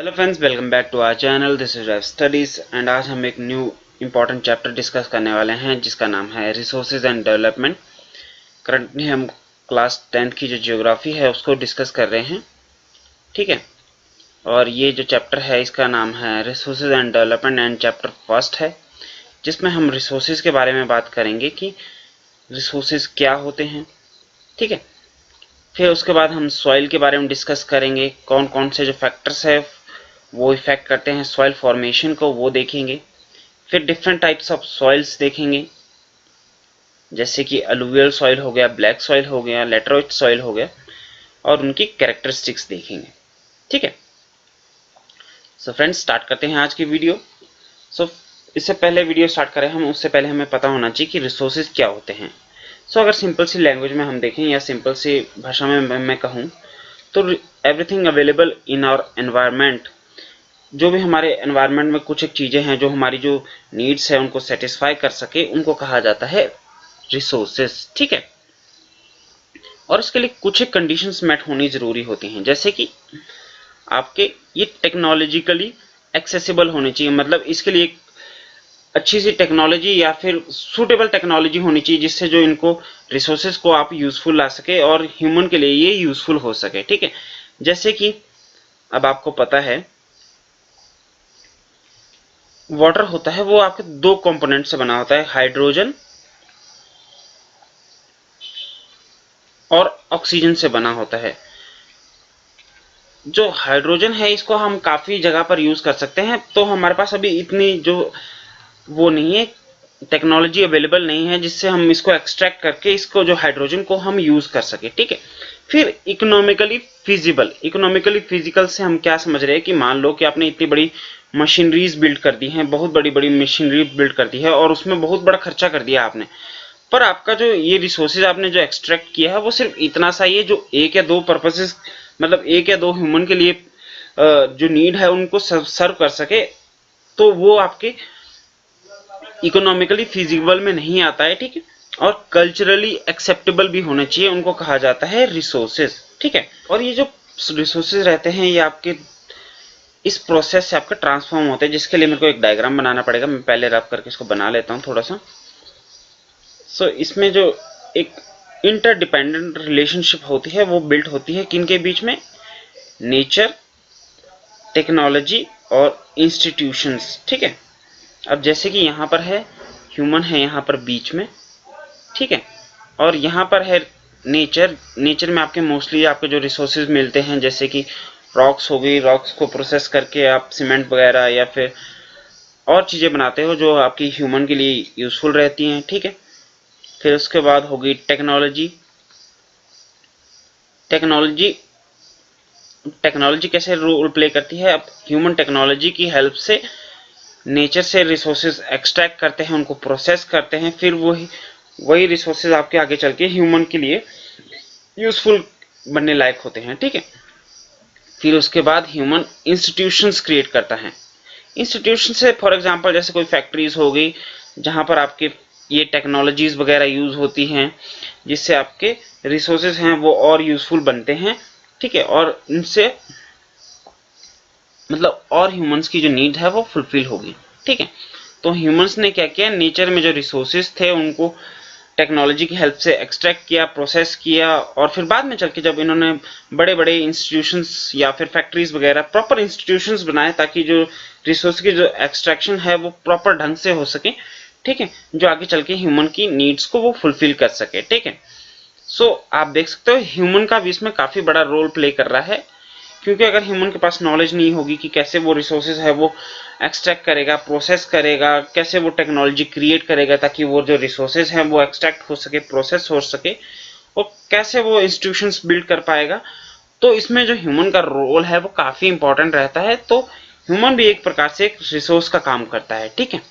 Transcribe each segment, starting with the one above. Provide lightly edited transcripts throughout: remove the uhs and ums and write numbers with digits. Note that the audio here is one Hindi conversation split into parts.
Hello friends, welcome back to our channel. This is life studies and आज हम एक न्यू इम्पॉर्टेंट चैप्टर डिस्कस करने वाले हैं जिसका नाम है रिसोर्सेज एंड डेवलपमेंट। करंटली हम क्लास 10th की जो ज्योग्राफी है उसको डिस्कस कर रहे हैं, ठीक है। और ये जो चैप्टर है इसका नाम है resources and development and chapter first है, जिसमें हम रिसोर्सेज के बारे में बात करेंगे कि रिसोर्सेज क्या होते हैं, ठीक है। फिर उसके बाद हम सॉइल के बारे में डिस्कस करेंगे, कौन कौन से जो फैक्टर्स है वो इफेक्ट करते हैं सॉइल फॉर्मेशन को, वो देखेंगे। फिर डिफरेंट टाइप्स ऑफ सॉइल्स देखेंगे, जैसे कि अलुवियल सॉइल हो गया, ब्लैक सॉइल हो गया, लेटराइट सॉइल हो गया, और उनकी कैरेक्टरिस्टिक्स देखेंगे, ठीक है। सो फ्रेंड्स, स्टार्ट करते हैं आज की वीडियो। सो इससे पहले वीडियो स्टार्ट करें हम, उससे पहले हमें पता होना चाहिए कि रिसोर्सेज क्या होते हैं। सो अगर सिंपल सी लैंग्वेज में हम देखें या सिंपल सी भाषा में मैं कहूँ तो everything available in our environment, जो भी हमारे एनवायरनमेंट में कुछ एक चीजें हैं जो हमारी जो नीड्स है उनको सेटिस्फाई कर सके, उनको कहा जाता है रिसोर्सेस, ठीक है। और इसके लिए कुछ एक कंडीशंस मेट होनी जरूरी होती हैं, जैसे कि आपके ये टेक्नोलॉजिकली एक्सेसिबल होनी चाहिए, मतलब इसके लिए एक अच्छी सी टेक्नोलॉजी या फिर सूटेबल टेक्नोलॉजी होनी चाहिए जिससे जो इनको रिसोर्सेज को आप यूजफुल ला सके और ह्यूमन के लिए ये यूजफुल हो सके, ठीक है। जैसे कि अब आपको पता है वाटर होता है वो आपके दो कंपोनेंट से बना होता है, हाइड्रोजन और ऑक्सीजन से बना होता है। जो हाइड्रोजन है इसको हम काफी जगह पर यूज कर सकते हैं, तो हमारे पास अभी इतनी जो वो नहीं है, टेक्नोलॉजी अवेलेबल नहीं है जिससे हम इसको एक्सट्रैक्ट करके इसको जो हाइड्रोजन को हम यूज कर सके, ठीक है। फिर इकोनॉमिकली फिजिबल, इकोनॉमिकली फिजिकल से हम क्या समझ रहे हैं कि मान लो कि आपने इतनी बड़ी मशीनरीज बिल्ड कर दी हैं, बहुत बड़ी बड़ी मशीनरी बिल्ड कर दी है और उसमें बहुत बड़ा खर्चा कर दिया आपने, पर आपका जो ये रिसोर्सेज आपने जो एक्सट्रैक्ट किया है वो सिर्फ इतना सा ही है जो एक या दो पर्पसेस, मतलब एक या दो ह्यूमन के लिए जो नीड है उनको सर्व कर सके, तो वो आपके इकोनॉमिकली फिजिबल में नहीं आता है, ठीक है। और कल्चरली एक्सेप्टेबल भी होने चाहिए, उनको कहा जाता है रिसोर्सेज, ठीक है। और ये जो रिसोर्सेज रहते हैं ये आपके इस प्रोसेस से आपका ट्रांसफॉर्म होते हैं, जिसके लिए मेरे को एक डायग्राम बनाना पड़ेगा। मैं पहले रब करके इसको बना लेता हूँ थोड़ा सा। सो इसमें जो एक इंटरडिपेंडेंट रिलेशनशिप होती है वो बिल्ड होती है किनके बीच में, नेचर, टेक्नोलॉजी और इंस्टीट्यूशंस, ठीक है। अब जैसे कि यहाँ पर है ह्यूमन है यहाँ पर बीच में, ठीक है। और यहाँ पर है नेचर, नेचर में आपके मोस्टली आपके जो रिसोर्सेज मिलते हैं, जैसे कि रॉक्स हो गई, रॉक्स को प्रोसेस करके आप सीमेंट वगैरह या फिर और चीज़ें बनाते हो जो आपकी ह्यूमन के लिए यूजफुल रहती हैं, ठीक है। फिर उसके बाद होगी टेक्नोलॉजी। टेक्नोलॉजी टेक्नोलॉजी कैसे रोल प्ले करती है, अब ह्यूमन टेक्नोलॉजी की हेल्प से नेचर से रिसोर्सेज एक्सट्रैक्ट करते हैं, उनको प्रोसेस करते हैं, फिर वही रिसोर्सेज आपके आगे चल के ह्यूमन के लिए यूजफुल बनने लायक होते हैं, ठीक है। फिर उसके बाद ह्यूमन इंस्टीट्यूशंस क्रिएट करता है। इंस्टीट्यूशन से फॉर एग्जांपल जैसे कोई फैक्ट्रीज हो गई जहां पर आपके ये टेक्नोलॉजीज वगैरह यूज होती हैं जिससे आपके रिसोर्सेज हैं वो और यूजफुल बनते हैं, ठीक है। और इनसे मतलब और ह्यूमंस की जो नीड है वो फुलफिल होगी, ठीक है। तो ह्यूमंस ने क्या किया, नेचर में जो रिसोर्सेज थे उनको टेक्नोलॉजी की हेल्प से एक्सट्रैक्ट किया, प्रोसेस किया, और फिर बाद में चल के जब इन्होंने बड़े बड़े इंस्टीट्यूशंस या फिर फैक्ट्रीज वगैरह प्रॉपर इंस्टीट्यूशंस बनाए ताकि जो रिसोर्स की जो एक्सट्रैक्शन है वो प्रॉपर ढंग से हो सके, ठीक है, जो आगे चल के ह्यूमन की नीड्स को वो फुलफिल कर सके, ठीक है। सो आप देख सकते हो ह्यूमन का भी इसमें काफी बड़ा रोल प्ले कर रहा है, क्योंकि अगर ह्यूमन के पास नॉलेज नहीं होगी कि कैसे वो रिसोर्सेज है वो एक्सट्रैक्ट करेगा, प्रोसेस करेगा, कैसे वो टेक्नोलॉजी क्रिएट करेगा ताकि वो जो रिसोर्सेज हैं वो एक्सट्रैक्ट हो सके, प्रोसेस हो सके, और कैसे वो इंस्टीट्यूशंस बिल्ड कर पाएगा, तो इसमें जो ह्यूमन का रोल है वो काफी इंपॉर्टेंट रहता है। तो ह्यूमन भी एक प्रकार से एक रिसोर्स का काम करता है, ठीक है।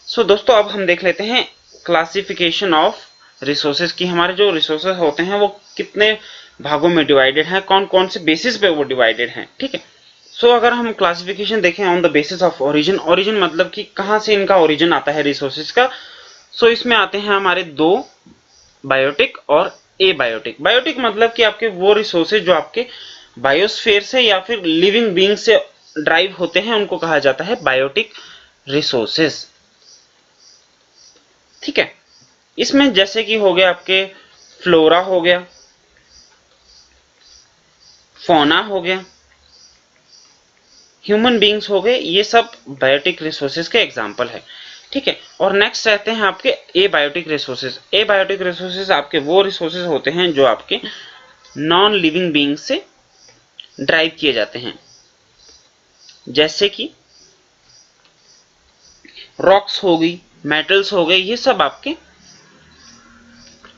सो दोस्तों, अब हम देख लेते हैं क्लासिफिकेशन ऑफ रिसोर्सेज की। हमारे जो रिसोर्सेज होते हैं वो कितने भागों में डिवाइडेड हैं, कौन कौन से बेसिस पे वो डिवाइडेड हैं, ठीक है। सो अगर हम क्लासिफिकेशन देखें on the basis of origin, origin मतलब कि कहां से इनका ओरिजिन आता है रिसोर्सेज का। सो इसमें आते हैं हमारे दो, बायोटिक और एबायोटिक। बायोटिक मतलब कि आपके वो रिसोर्सेज जो आपके बायोस्फीयर से या फिर लिविंग बीइंग से ड्राइव होते हैं उनको कहा जाता है बायोटिक रिसोर्सेज। ठीक है, इसमें जैसे कि हो गया आपके फ्लोरा हो गया, फौना हो गया, ह्यूमन बीइंग्स हो गए, ये सब बायोटिक रिसोर्सेज के एग्जांपल है। ठीक है, और नेक्स्ट रहते हैं आपके एबायोटिक रिसोर्सेज। एबायोटिक रिसोर्सेज आपके वो रिसोर्सेज होते हैं जो आपके नॉन लिविंग बीइंग से ड्राइव किए जाते हैं, जैसे कि रॉक्स हो गई, मेटल्स हो गए, ये सब आपके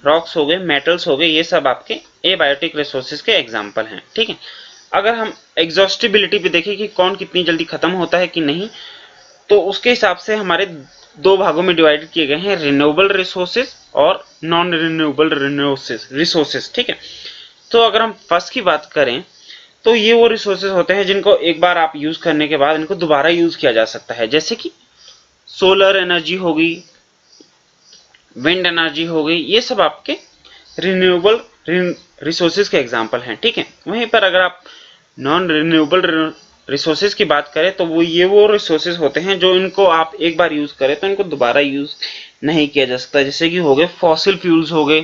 रॉक्स हो गए, मेटल्स हो गए, ये सब आपके एबायोटिक रिसोर्सेज के एग्जांपल हैं। ठीक है, अगर हम एग्जॉस्टिबिलिटी पे देखें कि कौन कितनी जल्दी खत्म होता है कि नहीं, तो उसके हिसाब से हमारे दो भागों में डिवाइड किए गए हैं, रिन्यूएबल रिसोर्सेज और नॉन रिन्यूएबल रिसोर्सेज। ठीक है, तो अगर हम फर्स्ट की बात करें तो ये वो रिसोर्सेज होते हैं जिनको एक बार आप यूज करने के बाद इनको दोबारा यूज किया जा सकता है, जैसे कि सोलर एनर्जी हो गई, विंड एनर्जी हो गई, ये सब आपके रिन्यूएबल रिसोर्सेज के एग्जांपल हैं। ठीक है, वहीं पर अगर आप नॉन रिन्यूएबल रिसोर्सेज की बात करें तो वो रिसोर्सेज होते हैं जो इनको आप एक बार यूज करें तो इनको दोबारा यूज नहीं किया जा सकता, जैसे कि हो गए फॉसिल फ्यूल्स हो गए,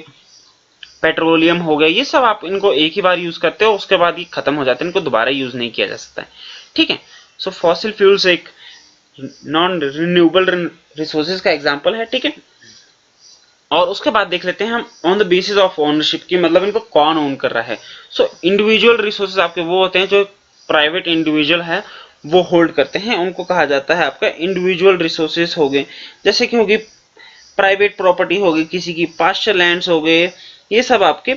पेट्रोलियम हो गया, ये सब आप इनको एक ही बार यूज करते हो, उसके बाद ये खत्म हो जाते हैं, इनको दोबारा यूज नहीं किया जा सकता है। ठीक है, सो फॉसिल फ्यूल्स एक नॉन रिन्यूएबल रिसोर्सेज का एग्जांपल है। ठीक है, और उसके बाद देख लेते हैं हम on the basis of ownership की, मतलब इनको कौन ओन कर रहा है। सो इंडिविजुअल रिसोर्सेज आपके वो होते हैं जो प्राइवेट इंडिविजुअल है वो होल्ड करते हैं, उनको कहा जाता है आपका इंडिविजुअल रिसोर्सेज हो गए, जैसे कि होगी प्राइवेट प्रॉपर्टी होगी, किसी की पास्चर लैंड्स हो गए, ये सब आपके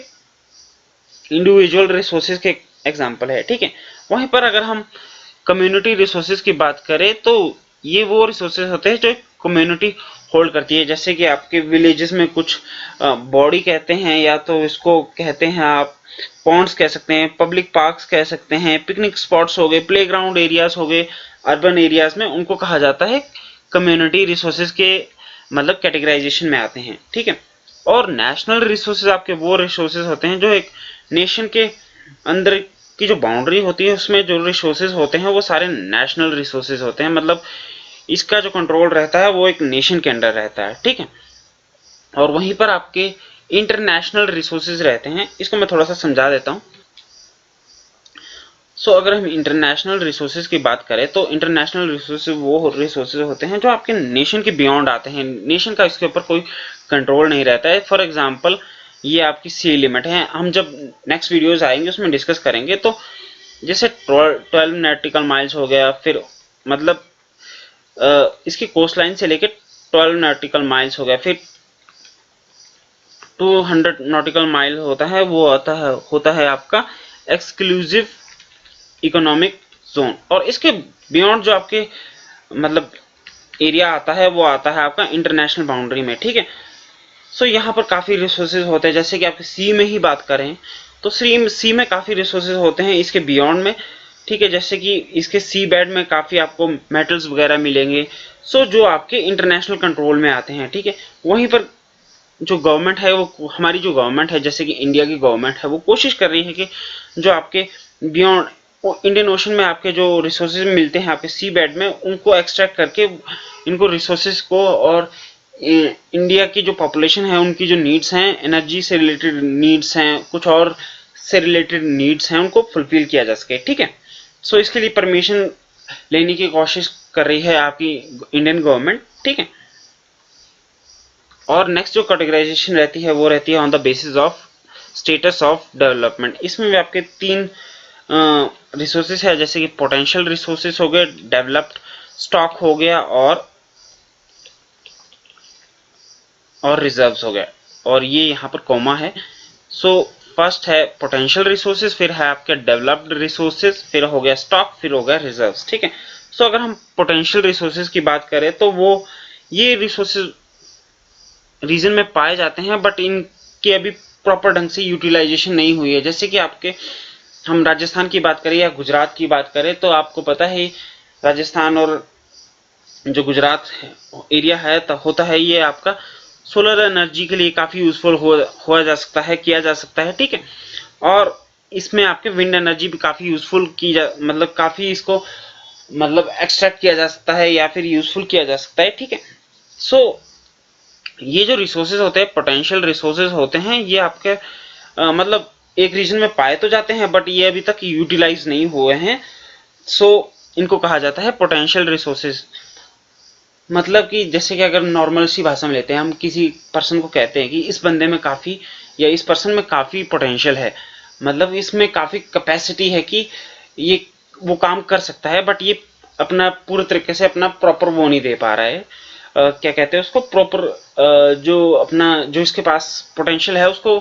इंडिविजुअल रिसोर्सेज के एग्जांपल है। ठीक है, वहीं पर अगर हम कम्युनिटी रिसोर्सेज की बात करें तो ये वो रिसोर्सेज होते हैं जो कम्युनिटी होल्ड करती है, जैसे कि आपके विलेजेस में कुछ बॉडी कहते हैं, या तो इसको कहते हैं आप पॉन्ड्स कह सकते हैं, पब्लिक पार्क्स कह सकते हैं, पिकनिक स्पॉट्स हो गए, प्लेग्राउंड एरियाज हो गए, अर्बन एरियाज में उनको कहा जाता है कम्युनिटी रिसोर्सेज के मतलब कैटेगराइजेशन में आते हैं। ठीक है, और नेशनल रिसोर्सेज आपके वो रिसोर्सेज होते हैं जो एक नेशन के अंदर की जो बाउंड्री होती है उसमें जो रिसोर्सेज होते हैं वो सारे नेशनल रिसोर्सेज होते हैं, मतलब इसका जो कंट्रोल रहता है वो एक नेशन के अंडर रहता है। ठीक है, और वहीं पर आपके इंटरनेशनल रिसोर्सेज रहते हैं, इसको मैं थोड़ा सा समझा देता हूं। सो अगर हम इंटरनेशनल रिसोर्सेज की बात करें तो इंटरनेशनल रिसोर्सेज वो रिसोर्सेज होते हैं जो आपके नेशन के बियॉन्ड आते हैं, नेशन का इसके ऊपर कोई कंट्रोल नहीं रहता है। फॉर एग्जांपल ये आपकी सी लिमिट है, हम जब नेक्स्ट वीडियोस आएंगे उसमें डिस्कस करेंगे, तो जैसे 12 नॉटिकल माइल्स हो गया, फिर मतलब इसकी कोस्ट लाइन से लेकर 12 नॉटिकल माइल्स हो गया, फिर 200 नॉटिकल माइल होता है, वो होता है आपका एक्सक्लूसिव इकोनॉमिक जोन, और इसके बियॉन्ड जो आपके मतलब एरिया आता है वो आता है आपका इंटरनेशनल बाउंड्री में। ठीक है, सो यहाँ पर काफी रिसोर्सेज होते हैं, जैसे कि आपके सी में ही बात करें तो सी में काफी रिसोर्सेज होते हैं इसके बियॉन्ड में। ठीक है, जैसे कि इसके सी बेड में काफी आपको मेटल्स वगैरह मिलेंगे, सो जो आपके इंटरनेशनल कंट्रोल में आते हैं। ठीक है, वहीं पर जो गवर्नमेंट है वो हमारी जो गवर्नमेंट है, जैसे कि इंडिया की गवर्नमेंट है, वो कोशिश कर रही है कि जो आपके बियॉन्ड इंडियन ओशन में आपके जो रिसोर्सेज मिलते हैं आपके सी बेड में, उनको एक्सट्रैक्ट करके इनको रिसोर्सेज को और इंडिया की जो पॉपुलेशन है उनकी जो नीड्स हैं, एनर्जी से रिलेटेड नीड्स हैं, कुछ और से रिलेटेड नीड्स हैं, उनको फुलफिल किया जा सके। ठीक है, सो इसके लिए परमिशन लेने की कोशिश कर रही है आपकी इंडियन गवर्नमेंट। ठीक है, और नेक्स्ट जो कैटेगराइजेशन रहती है वो रहती है on the basis of status of development. इसमें भी आपके 3 रिसोर्सेज है, जैसे कि पोटेंशियल रिसोर्सेज हो गए, डेवलप्ड स्टॉक हो गया और रिजर्व्स हो गया, और ये यहाँ पर कॉमा है। सो फर्स्ट है पोटेंशियल रिसोर्सेज, फिर है आपके डेवलप्ड रिसोर्सेज, फिर हो गया स्टॉक, फिर हो गया रिजर्व्स। ठीक है, सो अगर हम पोटेंशियल रिसोर्सेज की बात करें तो वो ये रिसोर्सेज रीजन में पाए जाते हैं, बट इनके अभी प्रॉपर ढंग से यूटिलाइजेशन नहीं हुई है। जैसे कि आपके हम राजस्थान की बात करें या गुजरात की बात करें तो आपको पता है राजस्थान और जो गुजरात एरिया है तो होता है ये आपका सोलर एनर्जी के लिए काफी यूजफुल हुआ जा सकता है, किया जा सकता है। ठीक है, और इसमें आपके विंड एनर्जी भी काफी यूजफुल की जा मतलब काफी इसको मतलब एक्सट्रैक्ट किया जा सकता है या फिर यूजफुल किया जा सकता है, ठीक है। सो ये जो रिसोर्सेज होते हैं, पोटेंशियल रिसोर्सेज होते हैं, ये आपके मतलब एक रीजन में पाए तो जाते हैं बट ये अभी तक यूटिलाइज नहीं हुए हैं। सो इनको कहा जाता है पोटेंशियल रिसोर्सेज। मतलब कि जैसे कि अगर नॉर्मल सी भाषा में लेते हैं, हम किसी पर्सन को कहते हैं कि इस बंदे में काफी या इस पर्सन में काफी पोटेंशियल है, मतलब इसमें काफी कैपेसिटी है कि ये वो काम कर सकता है, बट ये अपना पूरे तरीके से अपना प्रॉपर वो नहीं दे पा रहा है। क्या कहते हैं उसको, प्रॉपर जो अपना जो इसके पास पोटेंशियल है उसको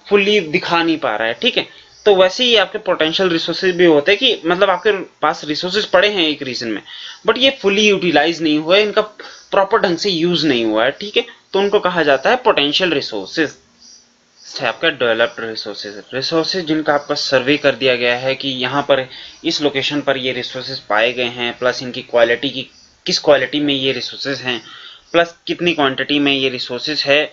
फुल्ली दिखा नहीं पा रहा है, ठीक है। तो वैसे ही आपके पोटेंशियल रिसोर्सेज भी होते हैं कि मतलब आपके पास रिसोर्सेज पड़े हैं एक रीजन में, बट ये फुली यूटिलाइज नहीं हुआ है, इनका प्रॉपर ढंग से यूज नहीं हुआ है, ठीक है। तो उनको कहा जाता है पोटेंशियल रिसोर्सेज। है आपका डेवलप्ड रिसोर्सेज, रिसोर्सेज जिनका आपका सर्वे कर दिया गया है कि यहाँ पर इस लोकेशन पर ये रिसोर्सेज पाए गए हैं, प्लस इनकी क्वालिटी की किस क्वालिटी में ये रिसोर्सेज हैं, प्लस कितनी क्वांटिटी में ये रिसोर्सेज है,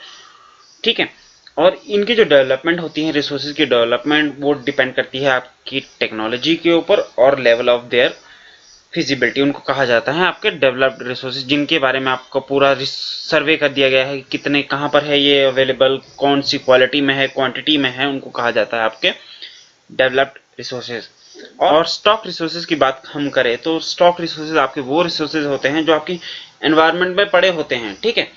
ठीक है। और इनकी जो डेवलपमेंट होती है, रिसोर्सेज की डेवलपमेंट, वो डिपेंड करती है आपकी टेक्नोलॉजी के ऊपर और लेवल ऑफ देयर फिजिबिलिटी। उनको कहा जाता है आपके डेवलप्ड रिसोर्सेज, जिनके बारे में आपको पूरा सर्वे कर दिया गया है कि कितने कहाँ पर है ये अवेलेबल, कौन सी क्वालिटी में है, क्वांटिटी में है, उनको कहा जाता है आपके डेवलप्ड रिसोर्सेज। और स्टॉक रिसोर्सेज की बात हम करें तो स्टॉक रिसोर्सेज आपके वो रिसोर्सेज होते हैं जो आपकी एनवायरनमेंट में पड़े होते हैं, ठीक है,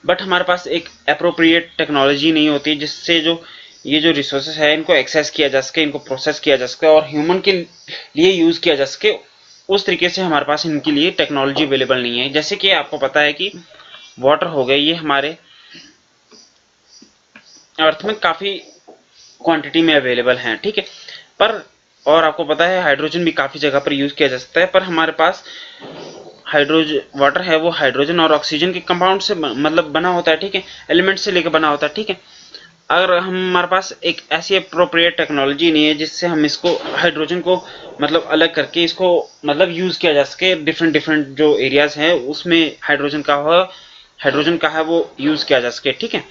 बट हमारे पास एक अप्रोप्रिएट टेक्नोलॉजी नहीं होती जिससे जो ये जो रिसोर्सेज है इनको एक्सेस किया जा सके, इनको प्रोसेस किया जा सके और ह्यूमन के लिए यूज किया जा सके। उस तरीके से हमारे पास इनके लिए टेक्नोलॉजी अवेलेबल नहीं है। जैसे कि आपको पता है कि वाटर हो गए, ये हमारे अर्थ में काफी क्वांटिटी में अवेलेबल हैं, ठीक है, पर और आपको पता है हाइड्रोजन भी काफी जगह पर यूज किया जा सकता है, पर हमारे पास हाइड्रोजन वाटर है वो हाइड्रोजन और ऑक्सीजन के कंपाउंड से मतलब बना होता है, ठीक है, एलिमेंट से लेकर बना होता है, ठीक है। अगर हमारे पास एक ऐसी अप्रोप्रिएट टेक्नोलॉजी नहीं है जिससे हम इसको हाइड्रोजन को मतलब अलग करके इसको मतलब यूज किया जा सके, डिफरेंट डिफरेंट जो एरियाज हैं उसमें हाइड्रोजन का है वो यूज किया जा सके, ठीक है।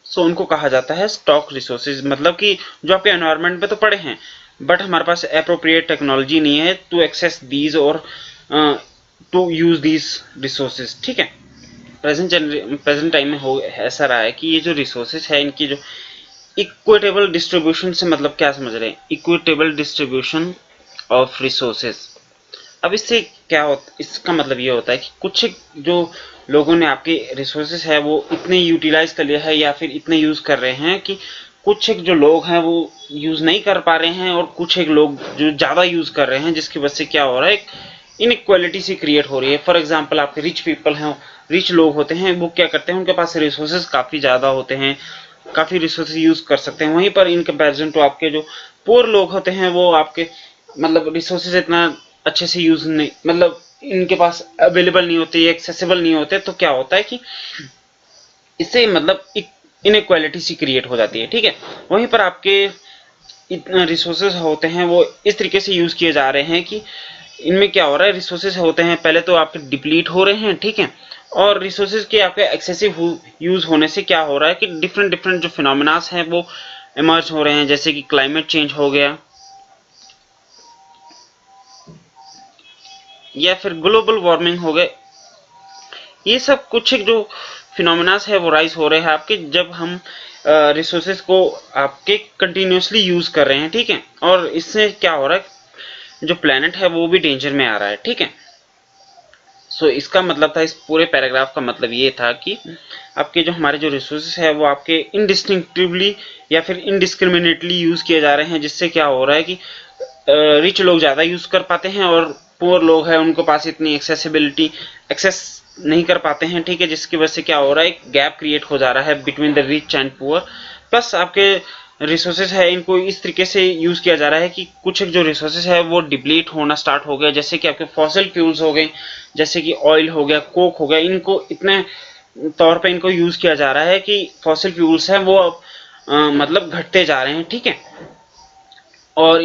सो उनको कहा जाता है स्टॉक रिसोर्सेज, मतलब कि जो आपके एनवायरनमेंट में तो पड़े हैं बट हमारे पास अप्रोप्रिएट टेक्नोलॉजी नहीं है टू एक्सेस दीज और टू यूज दीज रिसोर्सेज, ठीक है। प्रेजेंट टाइम में हो ऐसा रहा है कि ये जो रिसोर्सेज है इनकी जो इक्विटेबल डिस्ट्रीब्यूशन से मतलब क्या समझ रहे हैं, इक्विटेबल डिस्ट्रीब्यूशन ऑफ रिसोर्सेज। अब इससे क्या होता, इसका मतलब ये होता है कि कुछ जो लोगों ने आपके रिसोर्सेज है वो इतने यूटिलाइज कर लिया है या फिर इतने यूज कर रहे हैं कि कुछ एक जो लोग हैं वो यूज नहीं कर पा रहे हैं और कुछ एक लोग जो ज्यादा यूज कर रहे हैं, जिसकी वजह से क्या हो रहा है, इनइक्वालिटी सी क्रिएट हो रही है। फॉर एग्जांपल आपके रिच पीपल हैं, रिच लोग होते हैं, वो क्या करते हैं, उनके पास रिसोर्सेज काफी ज्यादा होते हैं, काफी रिसोर्सेज यूज कर सकते हैं, वहीं पर इन कंपैरिजन टू आपके जो पुअर लोग होते हैं वो आपके मतलब रिसोर्सेज इतना अच्छे से यूज नहीं मतलब इनके पास अवेलेबल नहीं होते, एक्सेसिबल नहीं होते, तो क्या होता है कि इससे मतलब इनइक्वालिटी सी क्रिएट हो जाती है, ठीक है। वहीं पर आपके इतना रिसोर्सेज होते हैं वो इस तरीके से यूज किए जा रहे हैं कि इनमें क्या हो रहा है, रिसोर्सेज होते हैं पहले तो आपके डिप्लीट हो रहे हैं, ठीक है, और रिसोर्सेज के आपके एक्सेसिव यूज होने से क्या हो रहा है कि डिफरेंट डिफरेंट जो फिनोमेनास हैं वो इमर्ज हो रहे हैं, जैसे कि क्लाइमेट चेंज हो गया या फिर ग्लोबल वार्मिंग हो गए। ये सब कुछ एक जो फिनोमेनास है वो राइज हो रहे हैं आपके जब हम रिसोर्सेज को आपके कंटिन्यूसली यूज कर रहे हैं, ठीक है, और इससे क्या हो रहा है, जो प्लेनेट है वो भी डेंजर में आ रहा है, ठीक है। सो इसका मतलब था, इस पूरे पैराग्राफ का मतलब ये था कि आपके जो हमारे जो रिसोर्सेज है वो आपके इनडिस्टिंक्टिवली या फिर इनडिस्क्रिमिनेटली यूज किए जा रहे हैं, जिससे क्या हो रहा है कि रिच लोग ज्यादा यूज कर पाते हैं और पुअर लोग हैं उनको पास इतनी एक्सेस नहीं कर पाते हैं, ठीक है, जिसकी वजह से क्या हो रहा है, एक गैप क्रिएट हो जा रहा है between the rich and poor. Plus आपके रिसोर्सेज है इनको इस तरीके से यूज किया जा रहा है कि कुछ जो रिसोर्सेज है वो डिप्लीट होना स्टार्ट हो गया, जैसे कि आपके फॉसिल फ्यूल्स हो गए, जैसे कि ऑयल हो गया, कोक हो गया, इनको इतने तौर पे इनको यूज किया जा रहा है कि फॉसिल फ्यूल्स हैं वो मतलब घटते जा रहे हैं, ठीक है, और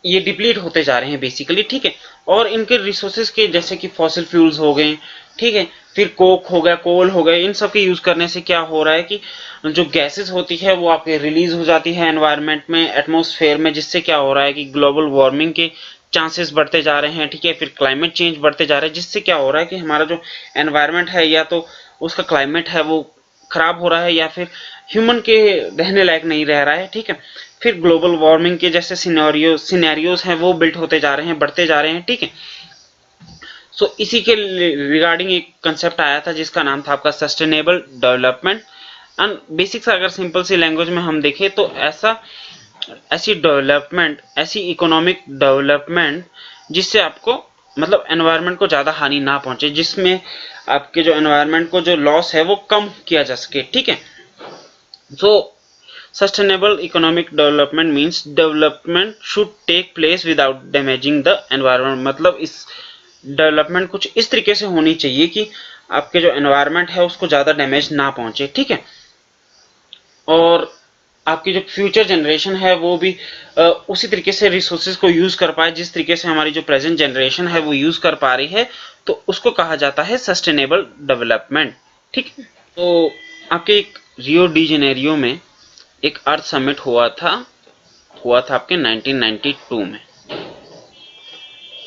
ये डिप्लीट होते जा रहे हैं बेसिकली, ठीक है। और इनके रिसोर्सेज के जैसे कि फॉसिल फ्यूल्स हो गए, ठीक है, फिर कोक हो गया, कोल हो गया, इन सब के यूज करने से क्या हो रहा है कि जो गैसेस होती है वो आपके रिलीज हो जाती है एनवायरनमेंट में, एटमॉस्फेयर में, जिससे क्या हो रहा है कि ग्लोबल वार्मिंग के चांसेस बढ़ते जा रहे हैं, ठीक है। फिर क्लाइमेट चेंज बढ़ते जा रहे हैं, जिससे क्या हो रहा है कि हमारा जो एनवायरनमेंट है या तो उसका क्लाइमेट है वो खराब हो रहा है या फिर ह्यूमन के रहने लायक नहीं रह रहा है, ठीक है। फिर ग्लोबल वार्मिंग के जैसे सिनेरियोज हैं वो बिल्ड होते जा रहे हैं, बढ़ते जा रहे हैं, ठीक है। सो इसी के रिगार्डिंग एक कंसेप्ट आया था जिसका नाम था आपका सस्टेनेबल डेवलपमेंट। एंड बेसिक्स अगर सिंपल सी लैंग्वेज में हम देखें तो ऐसी डेवलपमेंट, ऐसी इकोनॉमिक डेवलपमेंट जिससे आपको मतलब एनवायरनमेंट को ज्यादा हानि ना पहुंचे, जिसमें आपके जो एनवायरनमेंट को जो लॉस है वो कम किया जा सके, ठीक है। So sustainable economic development means development should take place without damaging the environment. मतलब इस डेवलपमेंट कुछ इस तरीके से होनी चाहिए कि आपके जो एनवायरनमेंट है उसको ज्यादा डैमेज ना पहुंचे, ठीक है। और आपकी जो फ्यूचर जनरेशन है वो भी उसी तरीके से रिसोर्सेज को यूज कर पाए जिस तरीके से हमारी जो प्रेजेंट जनरेशन है वो यूज कर पा रही है, तो उसको कहा जाता है सस्टेनेबल डेवलपमेंट, ठीक है। तो आपके एक रियो डी जेनेरियो में एक अर्थ समिट हुआ था आपके 1992 में।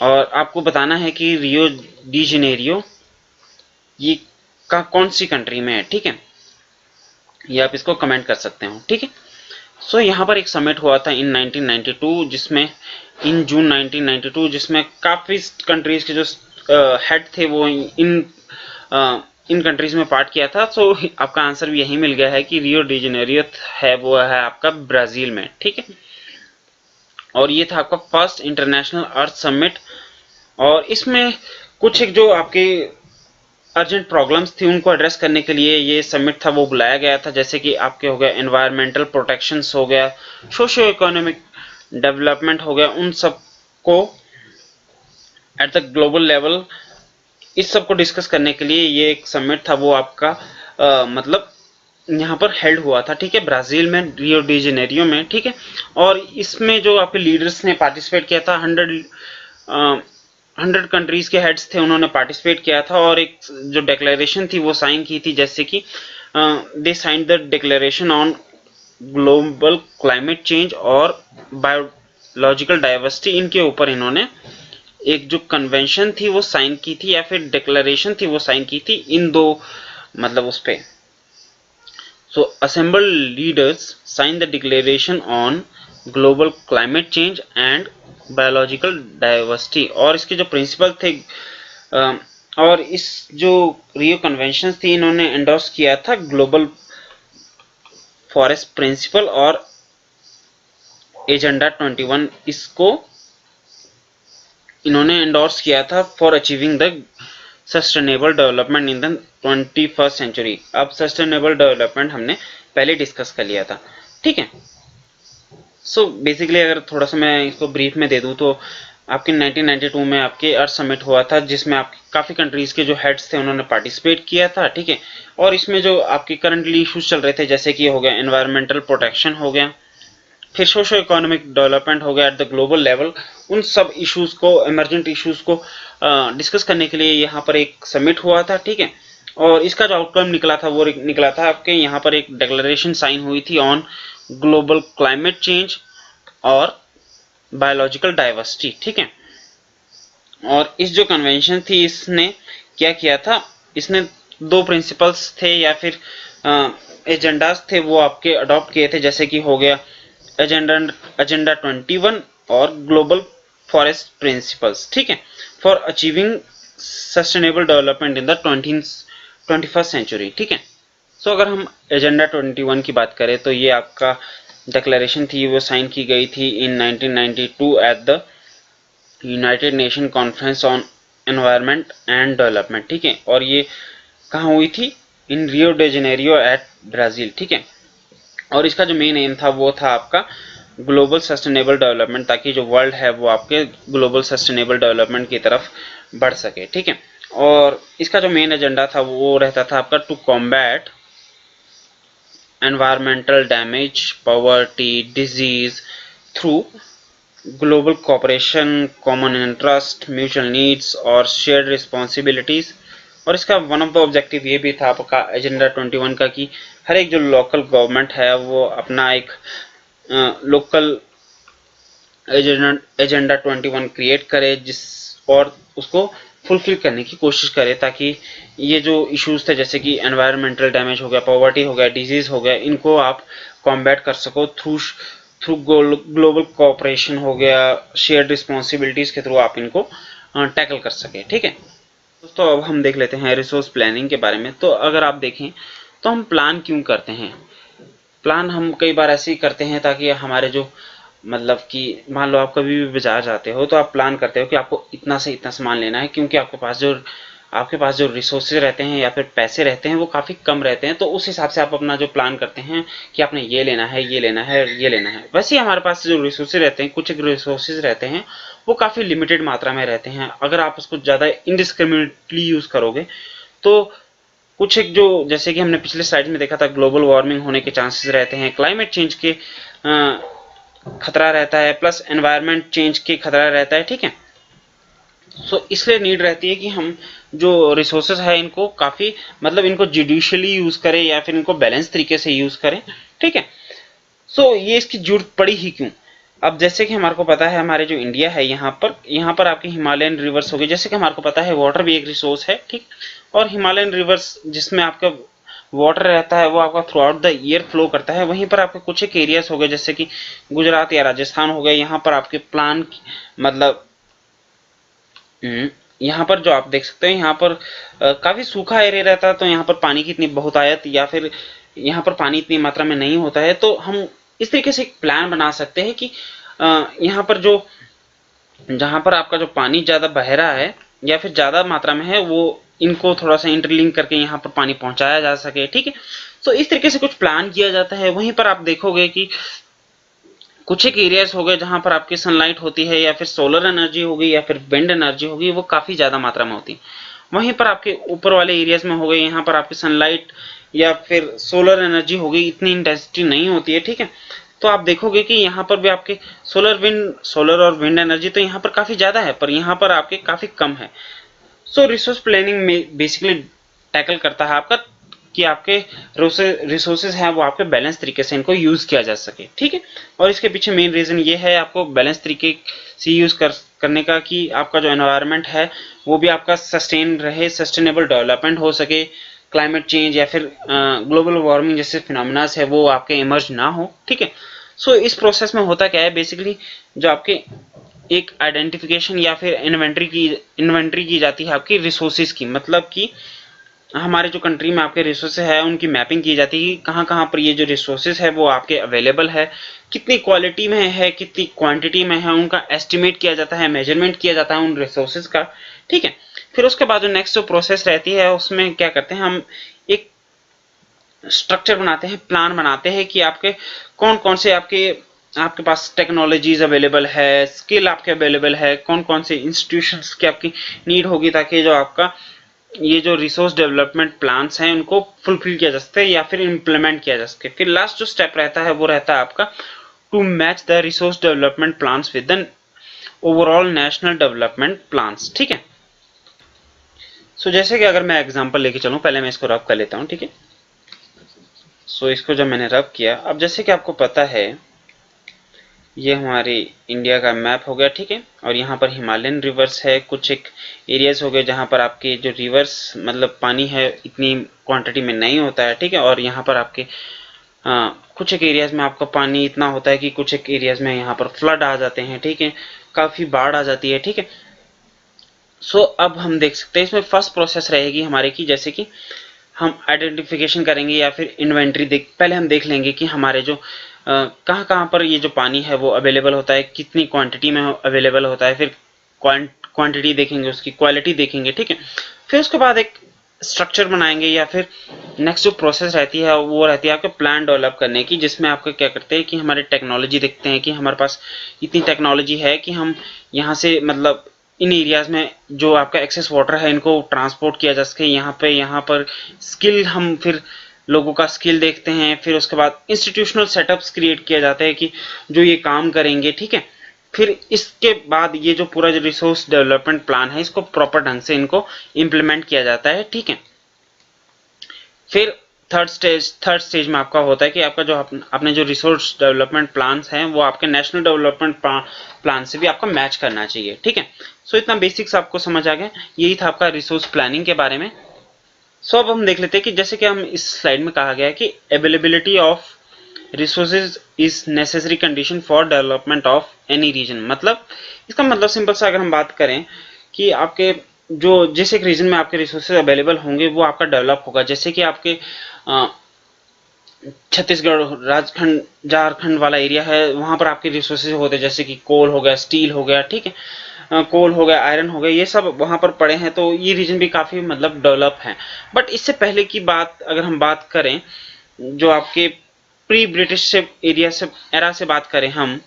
और आपको बताना है कि रियो डी जेनेरियो ये कौन सी कंट्री में है, ठीक है। ये आप इसको कमेंट कर सकते हो, ठीक है। सो यहाँ पर एक समिट हुआ था इन 1992 जिसमें इन जून 1992 जिसमें काफी कंट्रीज के जो हेड थे वो इन कंट्रीज में पार्ट किया था। सो आपका आंसर भी यही मिल गया है कि रियो डी जेनेरियो है वो है आपका ब्राजील में, ठीक है। और ये था आपका फर्स्ट इंटरनेशनल अर्थ समिट। और इसमें कुछ एक जो आपके अर्जेंट प्रॉब्लम्स थी उनको एड्रेस करने के लिए ये समिट था वो बुलाया गया था, जैसे कि आपके हो गया एनवायरमेंटल प्रोटेक्शंस हो गया, सोशियो इकोनॉमिक डेवलपमेंट हो गया, उन सब को एट द ग्लोबल लेवल इस सब को डिस्कस करने के लिए ये एक समिट था वो आपका मतलब यहाँ पर हेल्ड हुआ था, ठीक है, ब्राजील में रियो डी जेनेरियो में, ठीक है। और इसमें जो आपके लीडर्स ने पार्टिसिपेट किया था 100 कंट्रीज के हेड्स थे, उन्होंने पार्टिसिपेट किया था और एक जो डिक्लेरेशन थी वो साइन की थी, जैसे कि they sign the declaration on global climate change और बायोलॉजिकल डाइवर्सिटी। इनके ऊपर इन्होंने एक जो कन्वेंशन थी वो साइन की थी या फिर डिक्लेरेशन थी वो साइन की थी इन दो मतलब उस पे। So assembled leaders sign the declaration on global climate change and biological diversity. और इसके जो प्रिंसिपल थे और इस जो रियो कन्वेंशन थी इन्होंने एंडोर्स किया था ग्लोबल फॉरेस्ट प्रिंसिपल और एजेंडा 21 इसको इन्होंने एंडोर्स किया था for achieving the sustainable development in the 21st century. अब सस्टेनेबल डेवलपमेंट हमने पहले डिस्कस कर लिया था, ठीक है। सो बेसिकली अगर थोड़ा सा मैं इसको ब्रीफ में दे दूं तो आपके 1992 में आपके अर्थ समिट हुआ था जिसमें आपके काफी कंट्रीज के जो हेड्स थे उन्होंने पार्टिसिपेट किया था, ठीक है। और इसमें जो आपके करंटली इश्यूज चल रहे थे जैसे कि हो गया एनवायरमेंटल प्रोटेक्शन हो गया, फिर सोशो इकोनॉमिक डेवलपमेंट हो गया एट द ग्लोबल लेवल, उन सब इश्यूज को इमरजेंट इश्यूज को डिस्कस करने के लिए यहाँ पर एक समिट हुआ था, ठीक है। और इसका जो आउटकम निकला था वो निकला था आपके यहाँ पर एक डिक्लेरेशन साइन हुई थी ऑन ग्लोबल क्लाइमेट चेंज और बायोलॉजिकल डाइवर्सिटी, ठीक है। और इस जो कन्वेंशन थी इसने क्या किया था, इसने दो प्रिंसिपल्स थे या फिर एजेंडास थे वो आपके अडॉप्ट किए थे, जैसे कि हो गया एजेंडा 21 और ग्लोबल फॉरेस्ट प्रिंसिपल्स, ठीक है, for achieving sustainable development in the 21st century, ठीक है। सो अगर हम एजेंडा 21 की बात करें तो ये आपका डिक्लेरेशन थी वो साइन की गई थी in 1992 at the United Nation conference on environment and development, ठीक है। और ये कहाँ हुई थी, in Rio de Janeiro at Brazil, ठीक है। और इसका जो मेन एम था वो था आपका ग्लोबल सस्टेनेबल डेवलपमेंट, ताकि जो वर्ल्ड है वो आपके ग्लोबल सस्टेनेबल डेवलपमेंट की तरफ बढ़ सके, ठीक है। और इसका जो मेन एजेंडा था वो रहता था आपका to combat environmental damage, poverty, disease through global cooperation, common interest, mutual needs और शेयर्ड रिस्पॉन्सिबिलिटीज। और इसका वन ऑफ द ऑब्जेक्टिव ये भी था आपका एजेंडा 21 का कि हर एक जो लोकल गवर्नमेंट है वो अपना एक लोकल एजेंडा 21 क्रिएट करे और उसको फुलफिल करने की कोशिश करे, ताकि ये जो इश्यूज थे जैसे कि एनवायरमेंटल डैमेज हो गया, पॉवर्टी हो गया, डिजीज हो गया, इनको आप कॉम्बैट कर सको थ्रू ग्लोबल कोऑपरेशन हो गया, शेयर्ड रिस्पॉन्सिबिलिटीज के थ्रू आप इनको टैकल कर सके। ठीक है दोस्तों, अब हम देख लेते हैं रिसोर्स प्लानिंग के बारे में। तो अगर आप देखें तो हम प्लान क्यों करते हैं? प्लान हम कई बार ऐसे ही करते हैं ताकि हमारे जो मतलब कि मान लो आप कभी भी बाजार जाते हो तो आप प्लान करते हो कि आपको इतना से इतना सामान लेना है, क्योंकि आपके पास जो रिसोर्सेज रहते हैं या फिर पैसे रहते हैं वो काफ़ी कम रहते हैं। तो उस हिसाब से आप अपना जो प्लान करते हैं कि आपने ये लेना है, ये लेना है, ये लेना है। वैसे ही हमारे पास जो रिसोर्सेज रहते हैं, कुछ रिसोर्सेज रहते हैं वो काफ़ी लिमिटेड मात्रा में रहते हैं। अगर आप उसको ज़्यादा इनडिस्क्रिमिनेटली यूज़ करोगे तो कुछ एक जो जैसे कि हमने पिछले स्लाइड में देखा था, ग्लोबल वार्मिंग होने के चांसेस रहते हैं, क्लाइमेट चेंज के खतरा रहता है, प्लस एनवायरनमेंट चेंज के खतरा रहता है। ठीक है, सो इसलिए नीड रहती है कि हम जो रिसोर्सेज है इनको काफ़ी मतलब इनको जुडिशियली यूज़ करें या फिर इनको बैलेंस तरीके से यूज़ करें। ठीक है, सो ये इसकी जरूरत पड़ी ही क्यों? अब जैसे कि हमारे को पता है हमारे जो इंडिया है यहाँ पर आपके हिमालयन रिवर्स हो गए। जैसे कि हमारे को पता है वाटर भी एक रिसोर्स है, ठीक, और हिमालयन रिवर्स जिसमें आपका वाटर रहता है वो आपका through out the year flow करता है। वहीं पर आपके कुछ एक एरियाज हो गए जैसे कि गुजरात या राजस्थान हो गए, यहाँ पर आपके प्लान मतलब यहाँ पर जो आप देख सकते हैं यहाँ पर काफी सूखा एरिया रहता है, तो यहाँ पर पानी की इतनी बहुतायत या फिर यहाँ पर पानी इतनी मात्रा में नहीं होता है। तो हम इस तरीके से एक प्लान बना सकते हैं कि यहाँ पर जो जहाँ पर आपका जो पानी ज्यादा बह रहा है या फिर ज्यादा मात्रा में है वो इनको थोड़ा सा इंटरलिंक करके यहाँ पर पानी पहुंचाया जा सके। ठीक है, तो इस तरीके से कुछ प्लान किया जाता है। वहीं पर आप देखोगे कि कुछ एक एरियाज हो गए जहां पर आपकी सनलाइट होती है या फिर सोलर एनर्जी होगी या फिर विंड एनर्जी होगी, वो काफी ज्यादा मात्रा में होती है। वहीं पर आपके ऊपर वाले एरियाज में हो गए यहाँ पर आपकी सनलाइट या फिर सोलर एनर्जी होगी इतनी इंटेंसिटी नहीं होती है। ठीक है, तो आप देखोगे कि यहाँ पर भी आपके सोलर और विंड एनर्जी तो यहाँ पर काफी ज्यादा है, पर यहाँ पर आपके काफी कम है। सो रिसोर्स प्लानिंग में बेसिकली टैकल करता है आपका कि आपके रिसोर्सेज हैं वो आपके बैलेंस तरीके से इनको यूज किया जा सके। ठीक है, और इसके पीछे मेन रीजन ये है आपको बैलेंस तरीके से यूज करने का कि आपका जो एनवायरनमेंट है वो भी आपका सस्टेन रहे, सस्टेनेबल डेवलपमेंट हो सके, क्लाइमेट चेंज या फिर ग्लोबल वार्मिंग जैसे फिनोमेनास है वो आपके इमर्ज ना हो। ठीक है, सो इस प्रोसेस में होता क्या है, बेसिकली जो आपके एक आइडेंटिफिकेशन या फिर इन्वेंट्री की जाती है आपकी रिसोर्सेज की, मतलब कि हमारे जो कंट्री में आपके रिसोर्सेज है उनकी मैपिंग की जाती है कि कहाँ कहाँ पर ये जो रिसोर्सेज है वो आपके अवेलेबल है, कितनी क्वालिटी में है, कितनी क्वांटिटी में है, उनका एस्टिमेट किया जाता है, मेजरमेंट किया जाता है उन रिसोर्सेज का। ठीक है, फिर उसके बाद जो नेक्स्ट जो प्रोसेस रहती है उसमें क्या करते हैं, हम एक स्ट्रक्चर बनाते हैं, प्लान बनाते हैं कि आपके कौन कौन से आपके पास टेक्नोलॉजीज अवेलेबल है, स्किल आपके अवेलेबल है, कौन कौन से इंस्टीट्यूशंस की आपकी नीड होगी ताकि जो आपका ये जो रिसोर्स डेवलपमेंट प्लान्स हैं उनको फुलफिल किया जा सके या फिर इम्प्लीमेंट किया जा सके। फिर लास्ट जो स्टेप रहता है वो रहता है आपका to match the resource development plans with the overall national development plans. ठीक है, सो जैसे कि अगर मैं एग्जांपल लेके चलूं, पहले मैं इसको रब कर लेता हूं। ठीक है, सो इसको जब मैंने रब किया, अब जैसे कि आपको पता है ये हमारी इंडिया का मैप हो गया। ठीक है, और यहाँ पर हिमालयन रिवर्स है, कुछ एक एरियाज हो गए जहाँ पर आपके जो रिवर्स मतलब पानी है इतनी क्वांटिटी में नहीं होता है। ठीक है, और यहाँ पर आपके कुछ एक एरियाज में आपका पानी इतना होता है कि कुछ एक एरियाज में यहाँ पर फ्लड आ जाते हैं। ठीक है, काफी बाढ़ आ जाती है। ठीक है, सो अब हम देख सकते हैं इसमें फर्स्ट प्रोसेस रहेगी हमारे की, जैसे कि हम आइडेंटिफिकेशन करेंगे या फिर इन्वेंट्री पहले हम देख लेंगे कि हमारे जो कहाँ कहाँ पर ये जो पानी है वो अवेलेबल होता है, कितनी क्वांटिटी में अवेलेबल होता है, फिर क्वांटिटी देखेंगे, उसकी क्वालिटी देखेंगे। ठीक है, फिर उसके बाद एक स्ट्रक्चर बनाएंगे या फिर नेक्स्ट जो प्रोसेस रहती है वो रहती है आपके प्लान डेवलप करने की, जिसमें आपको क्या करते हैं कि हमारे टेक्नोलॉजी देखते हैं कि हमारे पास इतनी टेक्नोलॉजी है कि हम यहाँ से मतलब इन एरियाज में जो आपका एक्सेस वाटर है इनको ट्रांसपोर्ट किया जा सके। यहाँ पर स्किल हम फिर लोगों का स्किल देखते हैं, फिर उसके बाद इंस्टीट्यूशनल सेटअप्स क्रिएट किया जाता है कि जो ये काम करेंगे। ठीक है, फिर इसके बाद ये जो पूरा जो रिसोर्स डेवलपमेंट प्लान है इसको प्रॉपर ढंग से इनको इम्प्लीमेंट किया जाता है, ठीक है। फिर थर्ड स्टेज में आपका होता है कि आपका जो आपने जो रिसोर्स डेवलपमेंट प्लान्स हैं वो आपके नेशनल डेवलपमेंट प्लान से भी आपका मैच करना चाहिए, ठीक है। सो इतना बेसिक्स आपको समझ आ गया, यही था आपका रिसोर्स प्लानिंग के बारे में। सो अब हम देख लेते हैं कि जैसे कि हम इस स्लाइड में कहा गया है कि availability of resources is necessary condition for development of any region. मतलब इसका मतलब सिंपल सा अगर हम बात करें कि आपके जो जिस एक रीजन में आपके रिसोर्सेज अवेलेबल होंगे वो आपका डेवलप होगा। जैसे कि आपके छत्तीसगढ़, राजखंड, झारखंड वाला एरिया है, वहां पर आपके रिसोर्सेज होते हैं जैसे कि कोल हो गया, स्टील हो गया, ठीक है, कोल हो गया, आयरन हो गया, ये सब वहां पर पड़े हैं, तो ये रीजन भी काफी मतलब डेवलप है। बट इससे पहले की बात अगर हम बात करें, जो आपके प्री ब्रिटिश एरिया से एरा से बात करें हम,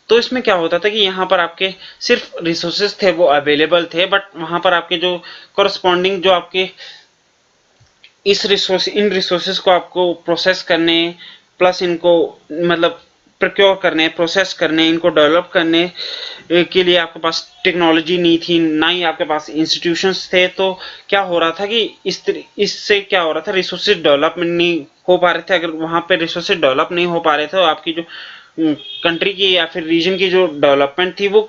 तो इसमें क्या होता था कि यहाँ पर आपके सिर्फ रिसोर्सेज थे वो अवेलेबल थे, बट वहां पर आपके जो कॉरस्पॉन्डिंग जो आपके इन रिसोर्सेज को आपको प्रोसेस करने प्लस इनको मतलब प्रोक्योर करने, प्रोसेस करने, इनको डेवलप करने के लिए आपके पास टेक्नोलॉजी नहीं थी, ना ही आपके पास इंस्टीट्यूशंस थे। तो क्या हो रहा था कि इससे क्या हो रहा था, रिसोर्सेज डेवलपमेंट नहीं हो पा रहे थे। अगर वहां पे रिसोर्सेज डेवलप नहीं हो पा रहे थे तो आपकी जो कंट्री की या फिर रीजन की जो डेवलपमेंट थी वो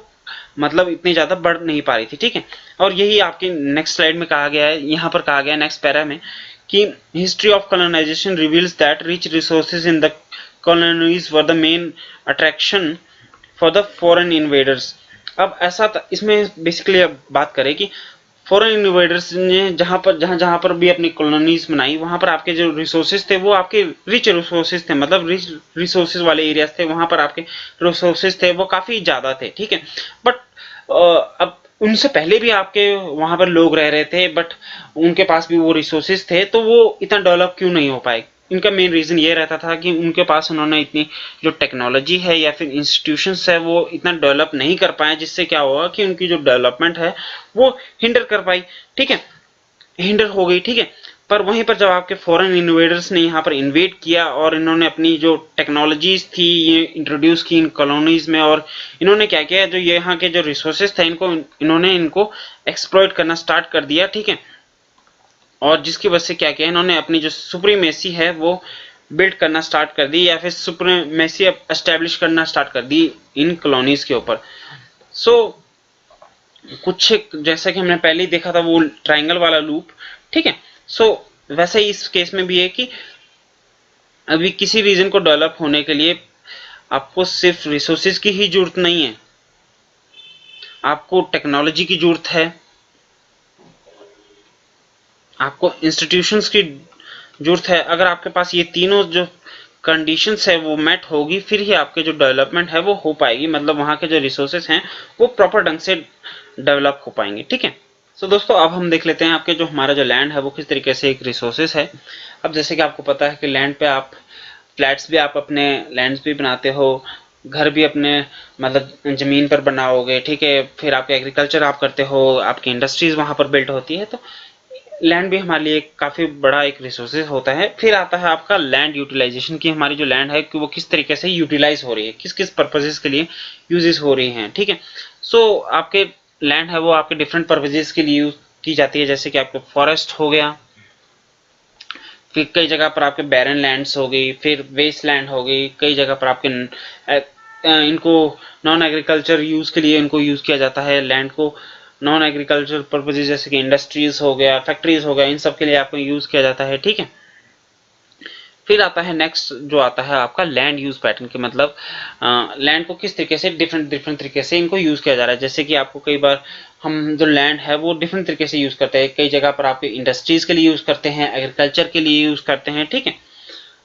मतलब इतनी ज्यादा बढ़ नहीं पा रही थी, ठीक है। और यही आपके नेक्स्ट स्लाइड में कहा गया है, यहाँ पर कहा गया है नेक्स्ट पैरा में कि history of colonization reveals that rich resources in the colonies were the main attraction for the foreign invaders. अब ऐसा इसमें बेसिकली बात करें कि फॉरेन इन्वेडर्स ने जहां पर भी अपनी कॉलोनीज बनाई, वहां पर आपके जो रिसोर्सेज थे वो आपके रिच रिसोर्सेज थे, मतलब रिच रिसोर्सेज वाले एरियाज थे, वहां पर आपके रिसोर्सेज थे वो काफी ज्यादा थे, ठीक है। बट अब उनसे पहले भी आपके वहां पर लोग रह रहे थे, बट उनके पास भी वो रिसोर्सेज थे, तो वो इतना डेवलप क्यों नहीं हो पाए? इनका मेन रीजन ये रहता था कि उनके पास उन्होंने इतनी जो टेक्नोलॉजी है या फिर इंस्टीट्यूशंस है वो इतना डेवलप नहीं कर पाए, जिससे क्या हुआ कि उनकी जो डेवलपमेंट है वो हिंडर कर पाई, ठीक है, हिंडर हो गई, ठीक है। पर वहीं पर जब आपके फॉरेन इन्वेडर्स ने यहाँ पर इन्वेड किया और इन्होंने अपनी जो टेक्नोलॉजीज थी ये इंट्रोड्यूस की इन कॉलोनीज में, और इन्होंने क्या किया, जो यहाँ के जो रिसोर्सेज थे इनको एक्सप्लॉइट करना स्टार्ट कर दिया, ठीक है। और जिसकी वजह से क्या किया, इन्होंने अपनी जो सुप्रीमेसी है वो बिल्ड करना स्टार्ट कर दी, या फिर सुप्रीमेसी एस्टेब्लिश करना स्टार्ट कर दी इन कॉलोनीज के ऊपर। सो कुछ जैसा कि हमने पहले ही देखा था वो ट्रायंगल वाला लूप, ठीक है। सो वैसे ही इस केस में भी है कि अभी किसी रीजन को डेवलप होने के लिए आपको सिर्फ रिसोर्सेज की ही जरूरत नहीं है, आपको टेक्नोलॉजी की जरूरत है, आपको इंस्टीट्यूशंस की जरूरत है। अगर आपके पास ये तीनों जो कंडीशंस है वो मेट होगी, फिर ही आपके जो डेवलपमेंट है वो हो पाएगी, मतलब वहां के जो रिसोर्सेज हैं वो प्रॉपर ढंग से डेवलप हो पाएंगे, ठीक है। सो दोस्तों अब हम देख लेते हैं आपके जो हमारा जो लैंड है वो किस तरीके से एक रिसोर्सेज है। अब जैसे कि आपको पता है कि लैंड पे आप फ्लैट्स भी आप अपने लैंड्स भी बनाते हो, घर भी अपने मतलब जमीन पर बनाओगे, ठीक है। फिर आपके एग्रीकल्चर आप करते हो, आपकी इंडस्ट्रीज वहां पर बिल्ट होती है, तो लैंड भी हमारे लिए काफी बड़ा एक रिसोर्सेज होता है। फिर आता है आपका लैंड यूटिलाइजेशन की, हमारी जो लैंड है कि वो किस तरीके से यूटिलाइज हो रही है, किस किस पर्पजेस के लिए यूजेस हो रही हैं, ठीक है। सो आपके लैंड है वो आपके डिफरेंट पर्पजेस के लिए यूज की जाती है, जैसे कि आपके फॉरेस्ट हो गया, फिर कई जगह पर आपके बैरन लैंड्स हो गई, फिर वेस्ट लैंड हो गई, कई जगह पर आपके इनको नॉन एग्रीकल्चर यूज के लिए इनको यूज किया जाता है लैंड को, नॉन एग्रीकल्चर पर्पजेज जैसे कि इंडस्ट्रीज हो गया, फैक्ट्रीज हो गया, इन सब के लिए आपको यूज किया जाता है, ठीक है। फिर आता है नेक्स्ट जो आता है आपका लैंड यूज पैटर्न के, मतलब लैंड को किस तरीके से डिफरेंट तरीके से इनको यूज किया जा रहा है। जैसे कि आपको कई बार हम जो लैंड है वो डिफरेंट तरीके से यूज करते हैं, कई जगह पर आपके इंडस्ट्रीज के लिए यूज करते हैं, एग्रीकल्चर के लिए यूज करते हैं, ठीक है।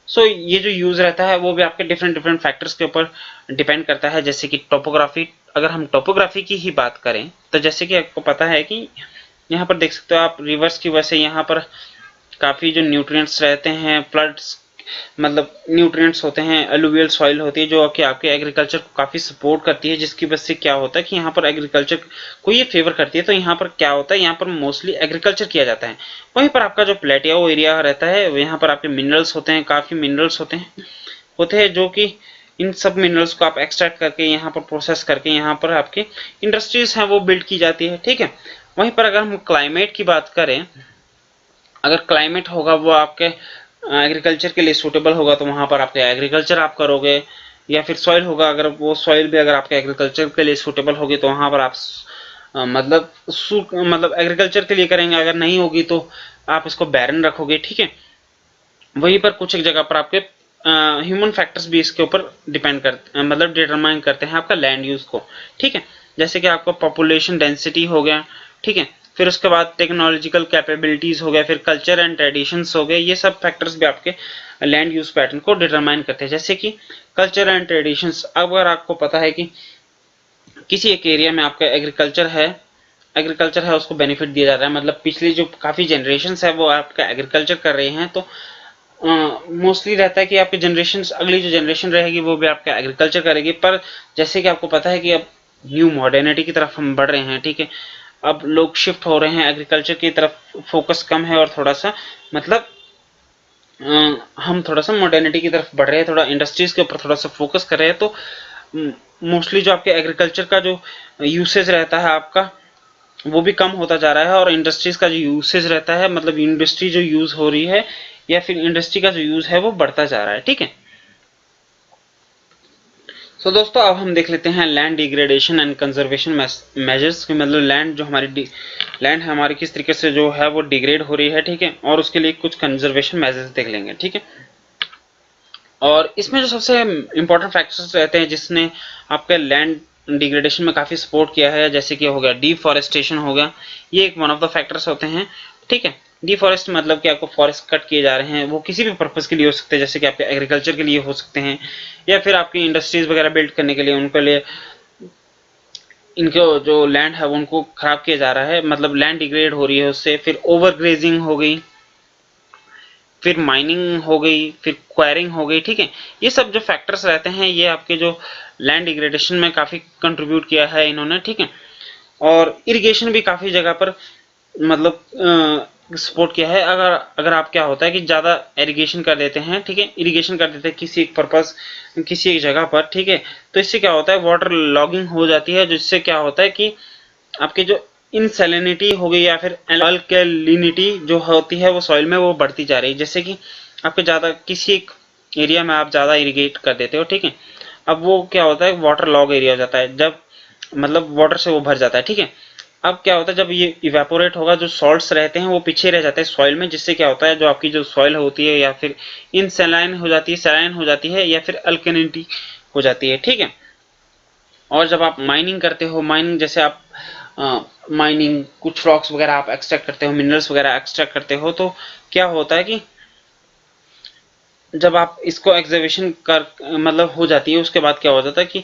सो ये जो यूज रहता है वो भी आपके डिफरेंट फैक्टर्स के ऊपर डिपेंड करता है, जैसे कि टोपोग्राफी। अगर हम टोपोग्राफी की ही बात करें तो जैसे कि आपको पता है कि यहाँ पर देख सकते हो आप रिवर्स की वजह से यहाँ पर काफी जो न्यूट्रिएंट्स रहते हैं, फ्लड्स मतलब न्यूट्रिएंट्स होते हैं, अलुवियल सॉइल होती है जो कि आपके एग्रीकल्चर को काफी सपोर्ट करती है, जिसकी वजह से क्या होता है कि यहाँ पर एग्रीकल्चर को ये फेवर करती है। तो यहाँ पर क्या होता है, यहाँ पर मोस्टली एग्रीकल्चर किया जाता है। वहीं पर आपका जो प्लेटियो एरिया रहता है यहाँ पर आपके मिनरल्स होते हैं, काफी मिनरल्स होते हैं जो कि इन सब मिनरल्स को आप एक्सट्रैक्ट करके यहाँ पर प्रोसेस करके यहाँ पर आपकी इंडस्ट्रीज हैं वो बिल्ड की जाती है, ठीक है। वहीं पर अगर हम क्लाइमेट की बात करें, अगर क्लाइमेट होगा वो आपके एग्रीकल्चर के लिए सूटेबल होगा तो वहां पर आपके एग्रीकल्चर आप करोगे, या फिर सॉइल होगा, अगर वो सॉइल भी अगर आपके एग्रीकल्चर के लिए सूटेबल होगी तो वहां पर आप मतलब एग्रीकल्चर के लिए करेंगे। अगर नहीं होगी तो आप इसको बैरन रखोगे, ठीक है। वहीं पर कुछ एक जगह पर आपके ह्यूमन फैक्टर्स भी इसके ऊपर डिपेंड करते मतलब डिटरमाइन करते हैं आपका लैंड यूज को, ठीक है। जैसे कि आपका पॉपुलेशन डेंसिटी हो गया, ठीक है, फिर उसके बाद टेक्नोलॉजिकल कैपेबिलिटीज हो गया, फिर कल्चर एंड ट्रेडिशंस हो गए। ये सब फैक्टर्स भी आपके लैंड यूज पैटर्न को डिटरमाइन करते हैं। जैसे कि कल्चर एंड ट्रेडिशंस, अगर आपको पता है कि किसी एक एरिया में आपका एग्रीकल्चर है उसको बेनिफिट दिया जा रहा है, मतलब पिछली जो काफी जनरेशन है वो आपका एग्रीकल्चर कर रहे हैं, तो मोस्टली रहता है कि आपके जनरेशन, अगली जो जनरेशन रहेगी वो भी आपका एग्रीकल्चर करेगी। पर जैसे कि आपको पता है कि अब न्यू मॉडर्निटी की तरफ हम बढ़ रहे हैं, ठीक है, अब लोग शिफ्ट हो रहे हैं एग्रीकल्चर की तरफ, फोकस कम है और थोड़ा सा मतलब हम थोड़ा सा मॉडर्निटी की तरफ बढ़ रहे हैं, थोड़ा इंडस्ट्रीज के ऊपर थोड़ा सा फोकस कर रहे हैं। तो मोस्टली जो आपके एग्रीकल्चर का जो यूसेज रहता है आपका वो भी कम होता जा रहा है, और इंडस्ट्रीज का जो यूसेज रहता है, मतलब इंडस्ट्री जो यूज हो रही है या फिर इंडस्ट्री का जो यूज है वो बढ़ता जा रहा है, ठीक है। सो दोस्तों अब हम देख लेते हैं land degradation and conservation measures की, मतलब लैंड जो हमारी लैंड है हमारी किस तरीके से जो है वो डिग्रेड हो रही है, ठीक है, और उसके लिए कुछ कंजर्वेशन मेजर्स देख लेंगे, ठीक है। और इसमें जो सबसे इंपॉर्टेंट फैक्टर्स रहते हैं जिसने आपके लैंड डिग्रेडेशन में काफी सपोर्ट किया है, जैसे कि हो गया डिफॉरेस्टेशन हो गया, ये एक वन ऑफ द फैक्टर्स होते हैं, ठीक है। डिफॉरेस्ट मतलब कि आपको फॉरेस्ट कट किए जा रहे हैं, वो किसी भी पर्पस के लिए हो सकते हैं, जैसे कि आपके एग्रीकल्चर के लिए हो सकते हैं, या फिर आपकी इंडस्ट्रीज वगैरह बिल्ड करने के लिए, उनके लिए इनके जो लैंड है वो उनको खराब किया जा रहा है, मतलब लैंड डिग्रेड हो रही है उससे। फिर ओवरग्रेजिंग हो गई, फिर माइनिंग हो गई, फिर क्वायरिंग हो गई, ठीक है। ये सब जो फैक्टर्स रहते हैं ये आपके जो लैंड डिग्रेडेशन में काफी कंट्रीब्यूट किया है इन्होंने, ठीक है। और इरिगेशन भी काफी जगह पर मतलब सपोर्ट किया है। अगर आप क्या होता है कि ज्यादा इरिगेशन कर देते हैं, ठीक है, इरिगेशन कर देते हैं किसी एक पर्पस किसी एक जगह पर, ठीक है, तो इससे क्या होता है वाटर लॉगिंग हो जाती है, जिससे क्या होता है कि आपके जो इनसैलिनिटी हो गई या फिर अल्कलिनिटी जो होती है वो सॉइल में वो बढ़ती जा रही है। जैसे कि आपके ज्यादा किसी एक एरिया में आप ज्यादा इरिगेट कर देते हो, ठीक है, अब वो क्या होता है वाटर लॉग एरिया हो जाता है, जब मतलब वाटर से वो भर जाता है, ठीक है। अब क्या होता है जब ये इवेपोरेट होगा, जो सॉल्ट्स रहते हैं वो पीछे रह जाते हैं सॉइल में, जिससे क्या होता है जो आपकी जो सॉइल होती है या फिर इनसैलाइन हो जाती है, सैलाइन हो जाती है, या फिर अल्कलिनिटी हो जाती है, ठीक है। और जब आप माइनिंग करते हो, माइनिंग जैसे आप माइनिंग कुछ रॉक्स वगैरह आप एक्सट्रैक्ट करते हो, मिनरल्स वगैरह एक्सट्रैक्ट करते हो, तो क्या होता है कि जब आप इसको एक्सकवेशन कर मतलब हो जाती है, उसके बाद क्या हो जाता है कि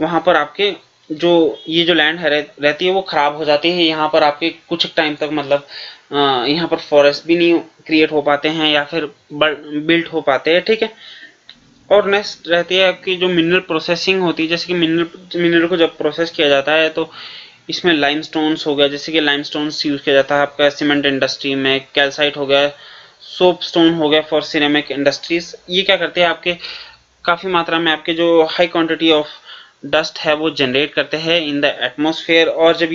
वहां पर आपके जो ये जो लैंड है रहती है वो खराब हो जाती है। यहाँ पर आपके कुछ टाइम तक मतलब यहाँ पर फॉरेस्ट भी नहीं क्रिएट हो पाते हैं या फिर बिल्ट हो पाते हैं, ठीक है। और नेक्स्ट रहती है आपकी जो मिनरल प्रोसेसिंग होती है, जैसे कि मिनरल को जब प्रोसेस किया जाता है तो इसमें लाइमस्टोन्स हो गया, जैसे कि लाइमस्टोन्स यूज किया जाता है आपका सीमेंट इंडस्ट्री में, कैल्साइट हो गया, सोप स्टोन हो गया फॉर सिरेमिक इंडस्ट्रीज। ये क्या करते हैं आपके काफी मात्रा में आपके जो हाई क्वांटिटी ऑफ डस्ट है वो जनरेट करते हैं इन द एटमॉस्फेयर। और जब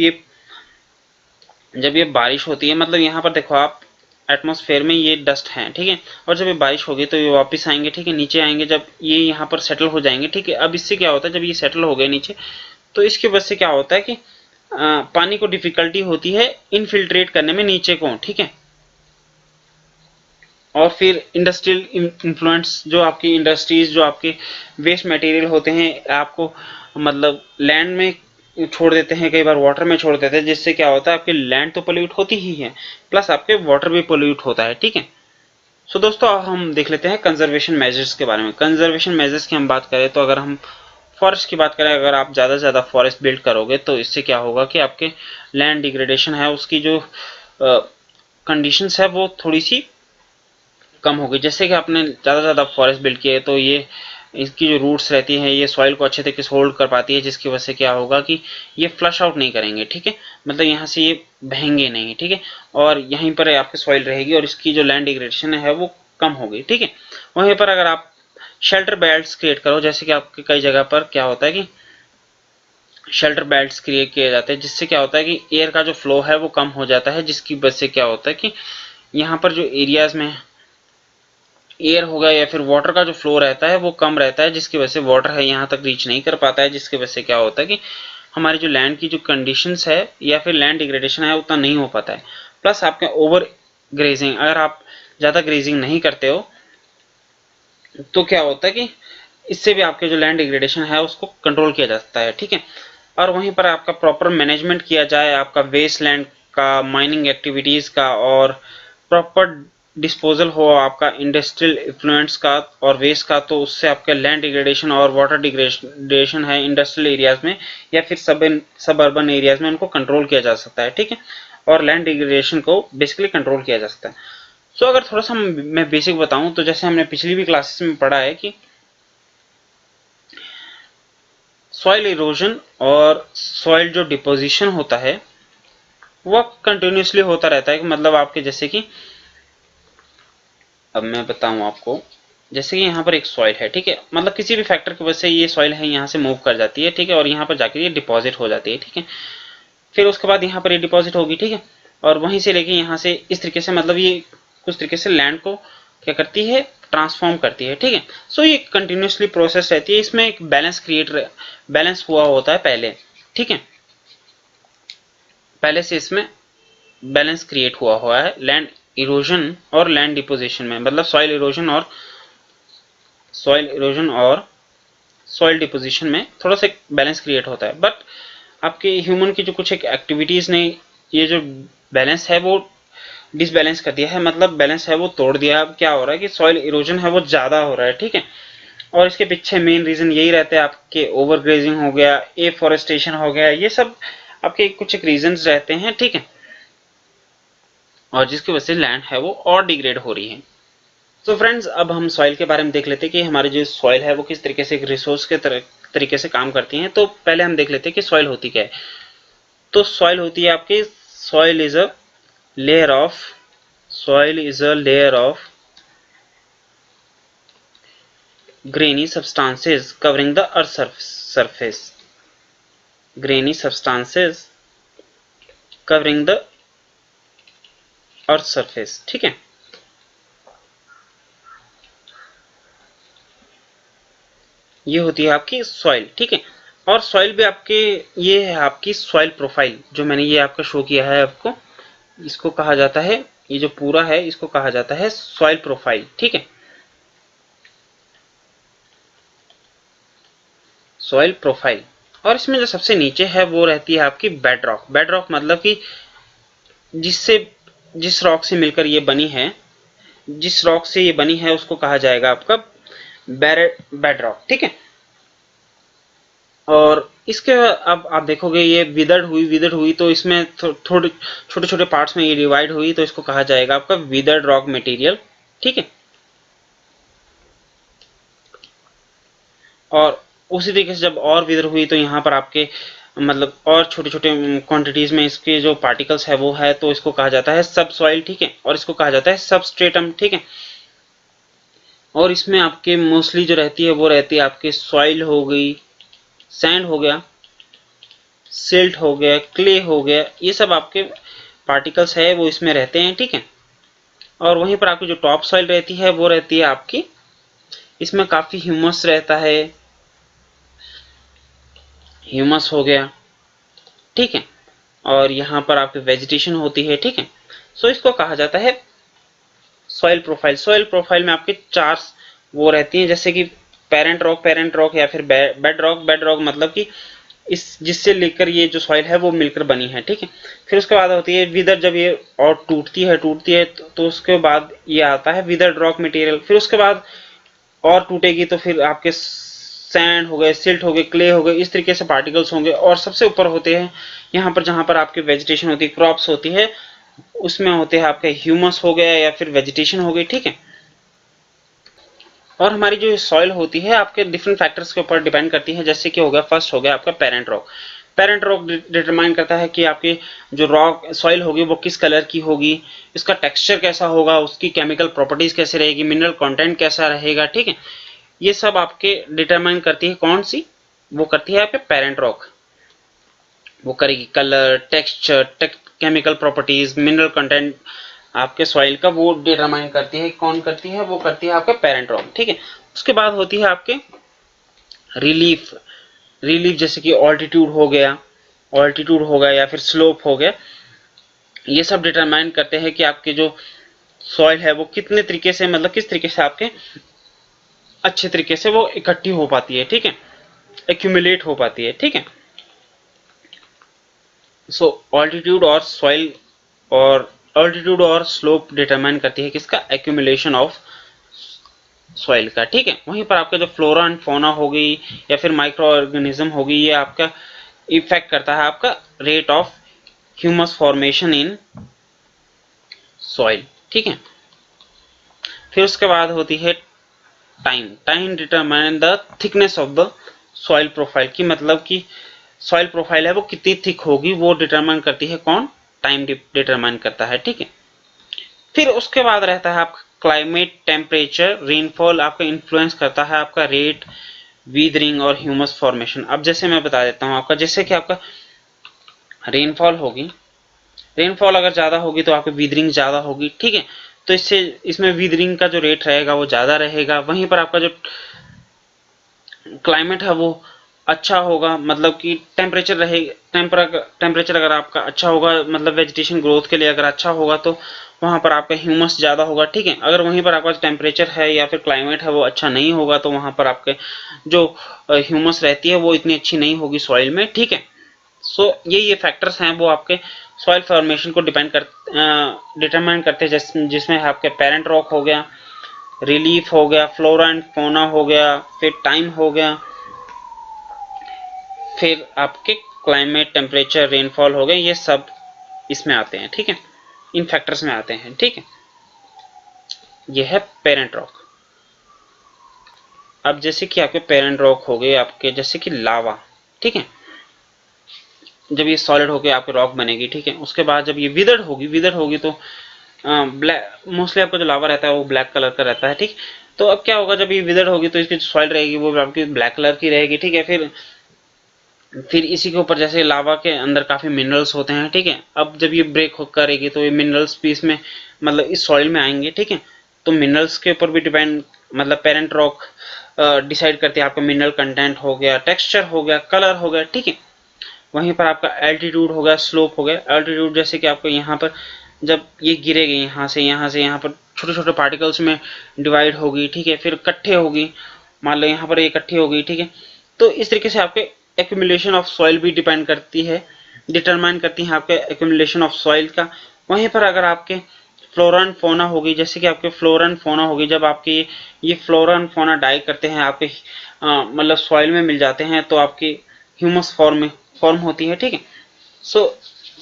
ये बारिश होती है, मतलब यहाँ पर देखो आप एटमॉस्फेयर में ये डस्ट है, ठीक है, और जब ये बारिश होगी तो ये वापस आएंगे, ठीक है, नीचे आएंगे, जब ये यहाँ पर सेटल हो जाएंगे, ठीक है। अब इससे क्या होता है जब ये सेटल हो गए नीचे, तो इसकी वजह से क्या होता है कि पानी को डिफिकल्टी होती है इनफिल्ट्रेट करने में नीचे को, ठीक है। और फिर इंडस्ट्रियल इन्फ्लुएंस, जो आपकी इंडस्ट्रीज जो आपके वेस्ट मटेरियल होते हैं आपको मतलब लैंड में छोड़ देते हैं, कई बार वाटर में छोड़ देते हैं, जिससे क्या होता है आपकी लैंड तो पोल्यूट होती ही है, प्लस आपके वाटर भी पोल्यूट होता है, ठीक है। सो दोस्तों अब हम देख लेते हैं कंजर्वेशन मेजर्स के बारे में। कंजर्वेशन मेजर्स की हम बात करें तो अगर हम फॉरेस्ट की बात करें, अगर आप ज्यादा से ज्यादा फॉरेस्ट बिल्ड करोगे तो इससे क्या होगा कि आपके लैंड डिग्रेडेशन है उसकी जो कंडीशंस है वो थोड़ी सी कम होगी। जैसे कि आपने ज्यादा से ज्यादा फॉरेस्ट बिल्ड किया है तो ये इसकी जो रूट्स रहती हैं ये सॉइल को अच्छे तरीके से होल्ड कर पाती है, जिसकी वजह से क्या होगा कि ये फ्लश आउट नहीं करेंगे, ठीक है, मतलब यहाँ से ये बहेंगे नहीं, ठीक है, और यहीं पर आपकी सॉइल रहेगी और इसकी जो लैंड डिग्रेडेशन है वो कम होगी, ठीक है। वहीं पर अगर आप शेल्टर बेल्ट्स क्रिएट करो, जैसे कि आपके कई जगह पर क्या होता है कि शेल्टर बेल्ट्स क्रिएट किए जाते हैं, जिससे क्या होता है कि एयर का जो फ्लो है वो कम हो जाता है, जिसकी वजह से क्या होता है कि यहाँ पर जो एरियाज में एयर होगा या फिर वाटर का जो फ्लो रहता है वो कम रहता है, जिसकी वजह से वाटर है यहाँ तक रीच नहीं कर पाता है, जिसकी वजह से क्या होता है कि हमारी जो लैंड की जो कंडीशंस है या फिर लैंड डिग्रेडेशन है उतना नहीं हो पाता है। प्लस आपके ओवर ग्रेजिंग, अगर आप ज़्यादा ग्रेजिंग नहीं करते हो तो क्या होता है कि इससे भी आपके जो लैंड डिग्रेडेशन है उसको कंट्रोल किया जा सकता है, ठीक है। और वहीं पर आपका प्रॉपर मैनेजमेंट किया जाए, आपका वेस्ट लैंड का, माइनिंग एक्टिविटीज़ का, और प्रॉपर डिस्पोजल हो आपका इंडस्ट्रियल इफ्लुएंस का और वेस्ट का, तो उससे आपका लैंड डिग्रेडेशन और वाटर डिग्रेडेशन है इंडस्ट्रियल एरियाज में या फिर सब अर्बन एरियाज में उनको कंट्रोल किया जा सकता है, ठीक है। और लैंड डिग्रेडेशन को बेसिकली कंट्रोल किया जा सकता है। सो अगर थोड़ा सा मैं बेसिक बताऊं तो जैसे हमने पिछली भी क्लासेस में पढ़ा है कि सॉइल इरोजन और सॉइल जो डिपोजिशन होता है वो कंटिन्यूसली होता रहता है, कि मतलब आपके जैसे कि अब मैं बताऊं आपको, जैसे कि यहाँ पर एक सॉइल है, ठीक है, मतलब किसी भी फैक्टर की वजह से ये सॉइल है यहाँ से मूव कर जाती है, ठीक है, और यहाँ पर जाके ये डिपॉजिट हो जाती है, ठीक है। फिर उसके बाद यहाँ पर ये डिपॉजिट होगी, ठीक है, और वहीं से लेके यहाँ से इस तरीके से, मतलब ये कुछ तरीके से लैंड को क्या करती है, ट्रांसफॉर्म करती है, ठीक है। सो ये कंटिन्यूसली प्रोसेस रहती है, इसमें एक बैलेंस हुआ होता है पहले, ठीक है, पहले से इसमें बैलेंस क्रिएट हुआ है लैंड इरोजन और लैंड डिपोजिशन में, मतलब सॉइल इरोजन और सॉइल डिपोजिशन में थोड़ा सा बैलेंस क्रिएट होता है। बट आपके ह्यूमन की जो कुछ एक एक्टिविटीज ने ये जो बैलेंस है वो डिसबैलेंस कर दिया है, मतलब बैलेंस है वो तोड़ दिया। अब क्या हो रहा है कि सॉइल इरोजन है वो ज्यादा हो रहा है, ठीक है, और इसके पीछे मेन रीजन यही रहता है आपके ओवरग्रेजिंग हो गया, एफॉरेस्टेशन हो गया, ये सब आपके कुछ एक रीजंस रहते हैं, ठीक है, और जिसकी वजह से लैंड है वो और डिग्रेड हो रही है। तो फ्रेंड्स अब हम सॉइल के बारे में देख लेते हैं कि हमारी जो सॉइल है वो किस तरीके से एक रिसोर्स के तरीके से काम करती है। तो पहले हम देख लेते हैं कि सॉइल होती क्या है। तो सॉइल होती है आपकी, soil is a layer of grainy substances covering the earth surface, grainy substances covering the earth surface, ठीक है। ये होती है आपकी सॉइल, ठीक है। और सॉइल भी आपके, ये है आपकी सॉइल प्रोफाइल, जो मैंने ये आपका शो किया है आपको, इसको कहा जाता है, ये जो पूरा है इसको कहा जाता है सॉइल प्रोफाइल, ठीक है, सॉइल प्रोफाइल। और इसमें जो सबसे नीचे है वो रहती है आपकी बेड रॉक। बेड रॉक मतलब कि जिस रॉक से मिलकर ये बनी है, जिस रॉक से ये बनी है उसको कहा जाएगा आपका बेड रॉक, ठीक है। और इसके अब आप देखोगे ये विदर्ड हुई तो इसमें थोड़े छोटे छोटे पार्ट्स में ये डिवाइड हुई, तो इसको कहा जाएगा आपका विदर्ड रॉक मटेरियल, ठीक है। और उसी तरीके से जब और विदर हुई तो यहाँ पर आपके मतलब और छोटे छोटे क्वांटिटीज में इसके जो पार्टिकल्स है वो है, तो इसको कहा जाता है सब सॉइल, ठीक है, और इसको कहा जाता है सबस्ट्रेटम, ठीक है। और इसमें आपके मोस्टली जो रहती है वो रहती है आपके सॉइल हो गई, सैंड हो गया, सिल्ट हो गया, क्ले हो गया, ये सब आपके पार्टिकल्स है वो इसमें रहते हैं, ठीक है। और वहीं पर आपकी जो टॉप सॉइल रहती है वो रहती है आपकी, इसमें काफी ह्यूमस रहता है, ह्यूमस हो गया, ठीक है, और यहाँ पर आपकी वेजिटेशन होती है, ठीक है। सो इसको कहा जाता है सॉइल प्रोफाइल। सॉइल प्रोफाइल में आपके चार वो रहती हैं, जैसे कि पेरेंट रॉक या फिर बेड रॉक मतलब कि इस जिससे लेकर ये जो सॉइल है वो मिलकर बनी है, ठीक है। फिर उसके बाद होती है विदर, जब ये और टूटती है तो उसके बाद ये आता है विदर्ड रॉक मटेरियल। फिर उसके बाद और टूटेगी तो फिर आपके सैंड हो गए, सिल्ट हो गए, क्ले हो गए, इस तरीके से पार्टिकल्स होंगे। और सबसे ऊपर होते हैं यहाँ पर जहां पर आपकी वेजिटेशन होती है, क्रॉप्स होती है, उसमें होते हैं आपके ह्यूमस हो गया या फिर वेजिटेशन हो गई, ठीक है। और हमारी जो सॉइल होती है आपके डिफरेंट फैक्टर्स के ऊपर डिपेंड करती है, जैसे कि हो गया फर्स्ट हो गया आपका parent rock. Parent rock determine करता है कि आपकी जो रॉक सॉइल होगी वो किस कलर की होगी, इसका टेक्सचर कैसा होगा, उसकी केमिकल प्रॉपर्टीज कैसे रहेगी, मिनरल कंटेंट कैसा रहेगा, ठीक है। ये सब आपके डिटरमाइन करती है कौन सी, वो करती है आपके पेरेंट रॉक। वो करेगी colour, texture, chemical properties, mineral content आपके सॉइल का, वो डिटरमाइन करती है। कौन करती है, वो करती है आपका पेरेंट रॉक, ठीक है। उसके बाद होती है आपके रिलीफ। रिलीफ जैसे कि ऑल्टीट्यूड हो गया, या फिर स्लोप हो गया, ये सब डिटरमाइन करते हैं कि आपके जो सॉइल है वो कितने तरीके से, मतलब किस तरीके से आपके अच्छे तरीके से वो इकट्ठी हो पाती है, ठीक है, एक्यूमुलेट हो पाती है, ठीक है। सो ऑल्टीट्यूड और स्लोप डिटरमाइन करती है किसका, एक्यूमुलेशन ऑफ सॉइल का, ठीक है। वहीं पर आपका जो फ्लोरा एंड फौना होगी या फिर माइक्रो ऑर्गेनिज्म होगी, ये आपका इफेक्ट करता है आपका rate of humus formation in soil, ठीक है। फिर उसके बाद होती है time determine the thickness of the soil profile, की मतलब कि सॉइल प्रोफाइल है वो कितनी थिक होगी, वो डिटरमाइन करती है कौन, टाइम डिटरमाइन करता है, ठीक है। फिर उसके बाद रहता है आपका क्लाइमेट, टेम्परेचर, रेनफॉल आपका इन्फ्लुएंस करता है आपका रेट, वीदरिंग और ह्यूमस फॉर्मेशन। अब जैसे मैं बता देता हूं आपका, जैसे कि आपका रेनफॉल होगी, रेनफॉल अगर ज्यादा होगी तो आपकी वीदरिंग ज्यादा होगी, ठीक है। तो इसमें वीदरिंग का जो रेट रहेगा वो ज्यादा रहेगा। वहीं पर आपका जो क्लाइमेट है वो अच्छा होगा, मतलब कि टेम्परेचर अगर आपका अच्छा होगा, मतलब वेजिटेशन ग्रोथ के लिए अगर अच्छा होगा तो वहां पर आपका ह्यूमस ज्यादा होगा, ठीक है। अगर वहीं पर आपका टेम्परेचर है या फिर क्लाइमेट है वो अच्छा नहीं होगा तो वहां पर आपके जो ह्यूमस रहती है वो इतनी अच्छी नहीं होगी सॉइल में, ठीक है। सो ये फैक्टर्स हैं वो आपके सॉइल फॉर्मेशन को डिटरमाइन करते हैं, जिसमें आपके पेरेंट रॉक हो गया, रिलीफ हो गया, फ्लोरा एंड फौना हो गया, फिर टाइम हो गया, फिर आपके क्लाइमेट, टेम्परेचर, रेनफॉल हो गए, ये सब इसमें आते हैं, ठीक है, इन फैक्टर्स में आते हैं, ठीक है। ये है पेरेंट रॉक। अब जैसे कि आपके पेरेंट रॉक हो गए आपके, जैसे कि लावा, ठीक है, जब ये सॉलिड होके आपके रॉक बनेगी, ठीक है। उसके बाद जब ये विदर्ड होगी तो ब्लैक, मोस्टली आपका जो लावा रहता है वो ब्लैक कलर का रहता है, ठीक। तो अब क्या होगा, जब ये विदर्ड होगी तो इसकी जो सॉइल रहेगी वो आपकी ब्लैक कलर की रहेगी, ठीक है। फिर इसी के ऊपर जैसे लावा के अंदर काफी मिनरल्स होते हैं, ठीक है। अब जब ये ब्रेक करेगी तो ये मिनरल्स भी इसमें, मतलब इस सॉइल में आएंगे, ठीक है। तो मिनरल्स के ऊपर भी डिपेंड, मतलब पेरेंट रॉक डिसाइड करते हैं आपका मिनरल कंटेंट हो गया, टेक्सचर हो गया, कलर हो गया, ठीक है। वहीं पर आपका एल्टीट्यूड हो गया, स्लोप हो गया। एल्टीट्यूड जैसे कि आपको यहाँ पर जब ये गिरेगी, यहाँ से यहाँ पर छोटे छोटे पार्टिकल्स में डिवाइड होगी, ठीक है, फिर इकट्ठे होगी, मान लो यहाँ पर ये इकट्ठी होगी, ठीक है। तो इस तरीके से आपके एक्यूमुलेशन ऑफ सॉइल भी डिटरमाइन करती है आपके एक्यूमुलेशन ऑफ सॉइल का। वहीं पर अगर आपके फ्लोरा एंड फौना होगी, जैसे कि आपके फ्लोरा एंड फौना होगी, जब आपके ये फ्लोरा एंड फौना डाई करते हैं आपके मतलब सॉइल में मिल जाते हैं तो आपकी ह्यूमस फॉर्म होती है, ठीक है। सो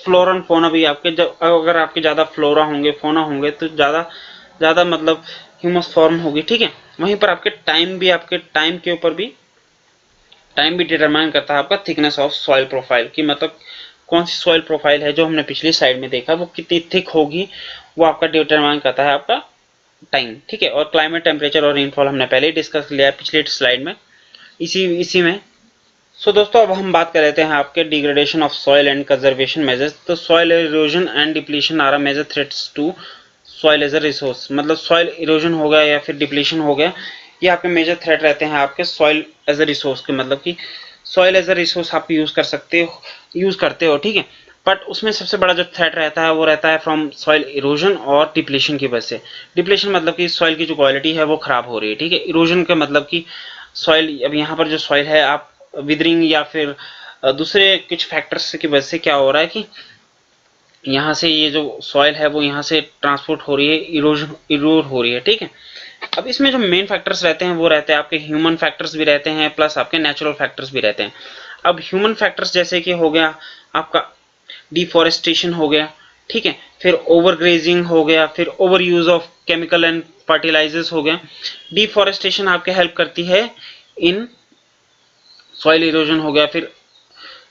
फ्लोरा एंड फौना भी आपके, जब अगर आपके ज्यादा फ्लोरा होंगे, फौना होंगे तो ज्यादा मतलब ह्यूमस फॉर्म होगी, ठीक है। वहीं पर आपके टाइम के ऊपर भी टाइम भी डिटरमाइन करता है आपका थिकनेस ऑफ सॉइल प्रोफाइल, की मतलब कौन सी सॉइल प्रोफाइल है जो हमने पिछली स्लाइड में देखा वो कितनी थिक होगी, वो आपका डिटरमाइन करता है आपका टाइम, ठीक है। और क्लाइमेट, टेम्परेचर और रेनफॉल हमने पहले ही डिस्कस किया है पिछली स्लाइड में, इसी में। सो दोस्तों अब हम बात कर लेते हैं आपके degradation of soil and conservation measures. तो soil erosion and depletion are major threats to soil as a resource, मतलब सॉइल इरोजन हो गया या फिर डिप्लीशन हो गया, ये आपके मेजर थ्रेट रहते हैं आपके सॉइल एज अ रिसोर्स के, मतलब कि सॉइल एज अ रिसोर्स आप यूज करते हो, ठीक है। बट उसमें सबसे बड़ा जो थ्रेट रहता है वो रहता है फ्रॉम सॉइल इरोजन और डिप्लीशन की वजह से। डिप्लीशन मतलब कि सॉइल की जो क्वालिटी है वो खराब हो रही है, ठीक है। इरोजन का मतलब कि सॉइल, अब यहाँ पर जो सॉइल है आप विदरिंग या फिर दूसरे कुछ फैक्टर्स की वजह से क्या हो रहा है कि यहाँ से ये जो सॉइल है वो यहाँ से ट्रांसपोर्ट हो रही है, इरोड हो रही है, ठीक है। अब इसमें जो मेन फैक्टर्स रहते हैं वो रहते हैं आपके ह्यूमन फैक्टर्स भी रहते हैं, प्लस आपके नेचुरल फैक्टर्स भी रहते हैं। अब ह्यूमन फैक्टर्स जैसे कि हो गया आपका डिफॉरेस्टेशन हो गया, ठीक है, फिर ओवरग्रेजिंग हो गया, फिर over use of chemical and fertilizers हो गया। डिफॉरेस्टेशन आपके हेल्प करती है इन सॉइल इरोजन हो गया, फिर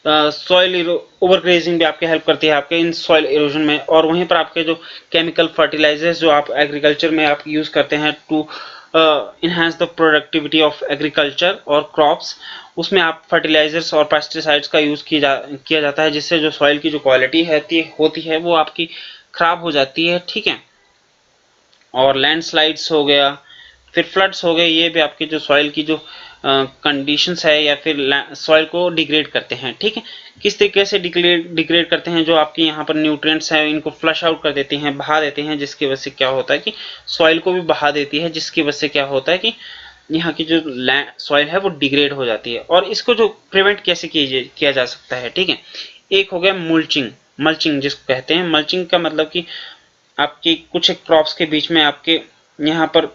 सॉइल ओवरग्रेजिंग भी आपके हेल्प करती है आपके इन सॉइल इरोजन में। और वहीं पर आपके जो केमिकल फर्टिलाइजर्स जो आप एग्रीकल्चर में आप यूज करते हैं to enhance the productivity of agriculture और क्रॉप्स, उसमें आप फर्टिलाइजर्स और पेस्टिसाइड्स का यूज किया जाता है, जिससे जो सॉइल की जो क्वालिटी होती है वो आपकी खराब हो जाती है, ठीक है। और लैंडस्लाइड्स हो गया, फिर फ्लड्स हो गए, ये भी आपके जो सॉइल की जो कंडीशंस है या फिर सॉइल को डिग्रेड करते हैं, ठीक है। किस तरीके से डिग्रेड करते हैं, जो आपके यहाँ पर न्यूट्रिएंट्स हैं इनको फ्लश आउट कर देते हैं, बहा देते हैं, जिसकी वजह से क्या होता है कि सॉइल को भी बहा देती है, जिसकी वजह से क्या होता है कि यहाँ की जो सॉइल है वो डिग्रेड हो जाती है। और इसको जो प्रिवेंट कैसे किया जा सकता है, ठीक है। एक हो गया मल्चिंग, मल्चिंग जिसको कहते हैं। मल्चिंग का मतलब कि आपकी कुछ एक क्रॉप्स के बीच में आपके यहाँ पर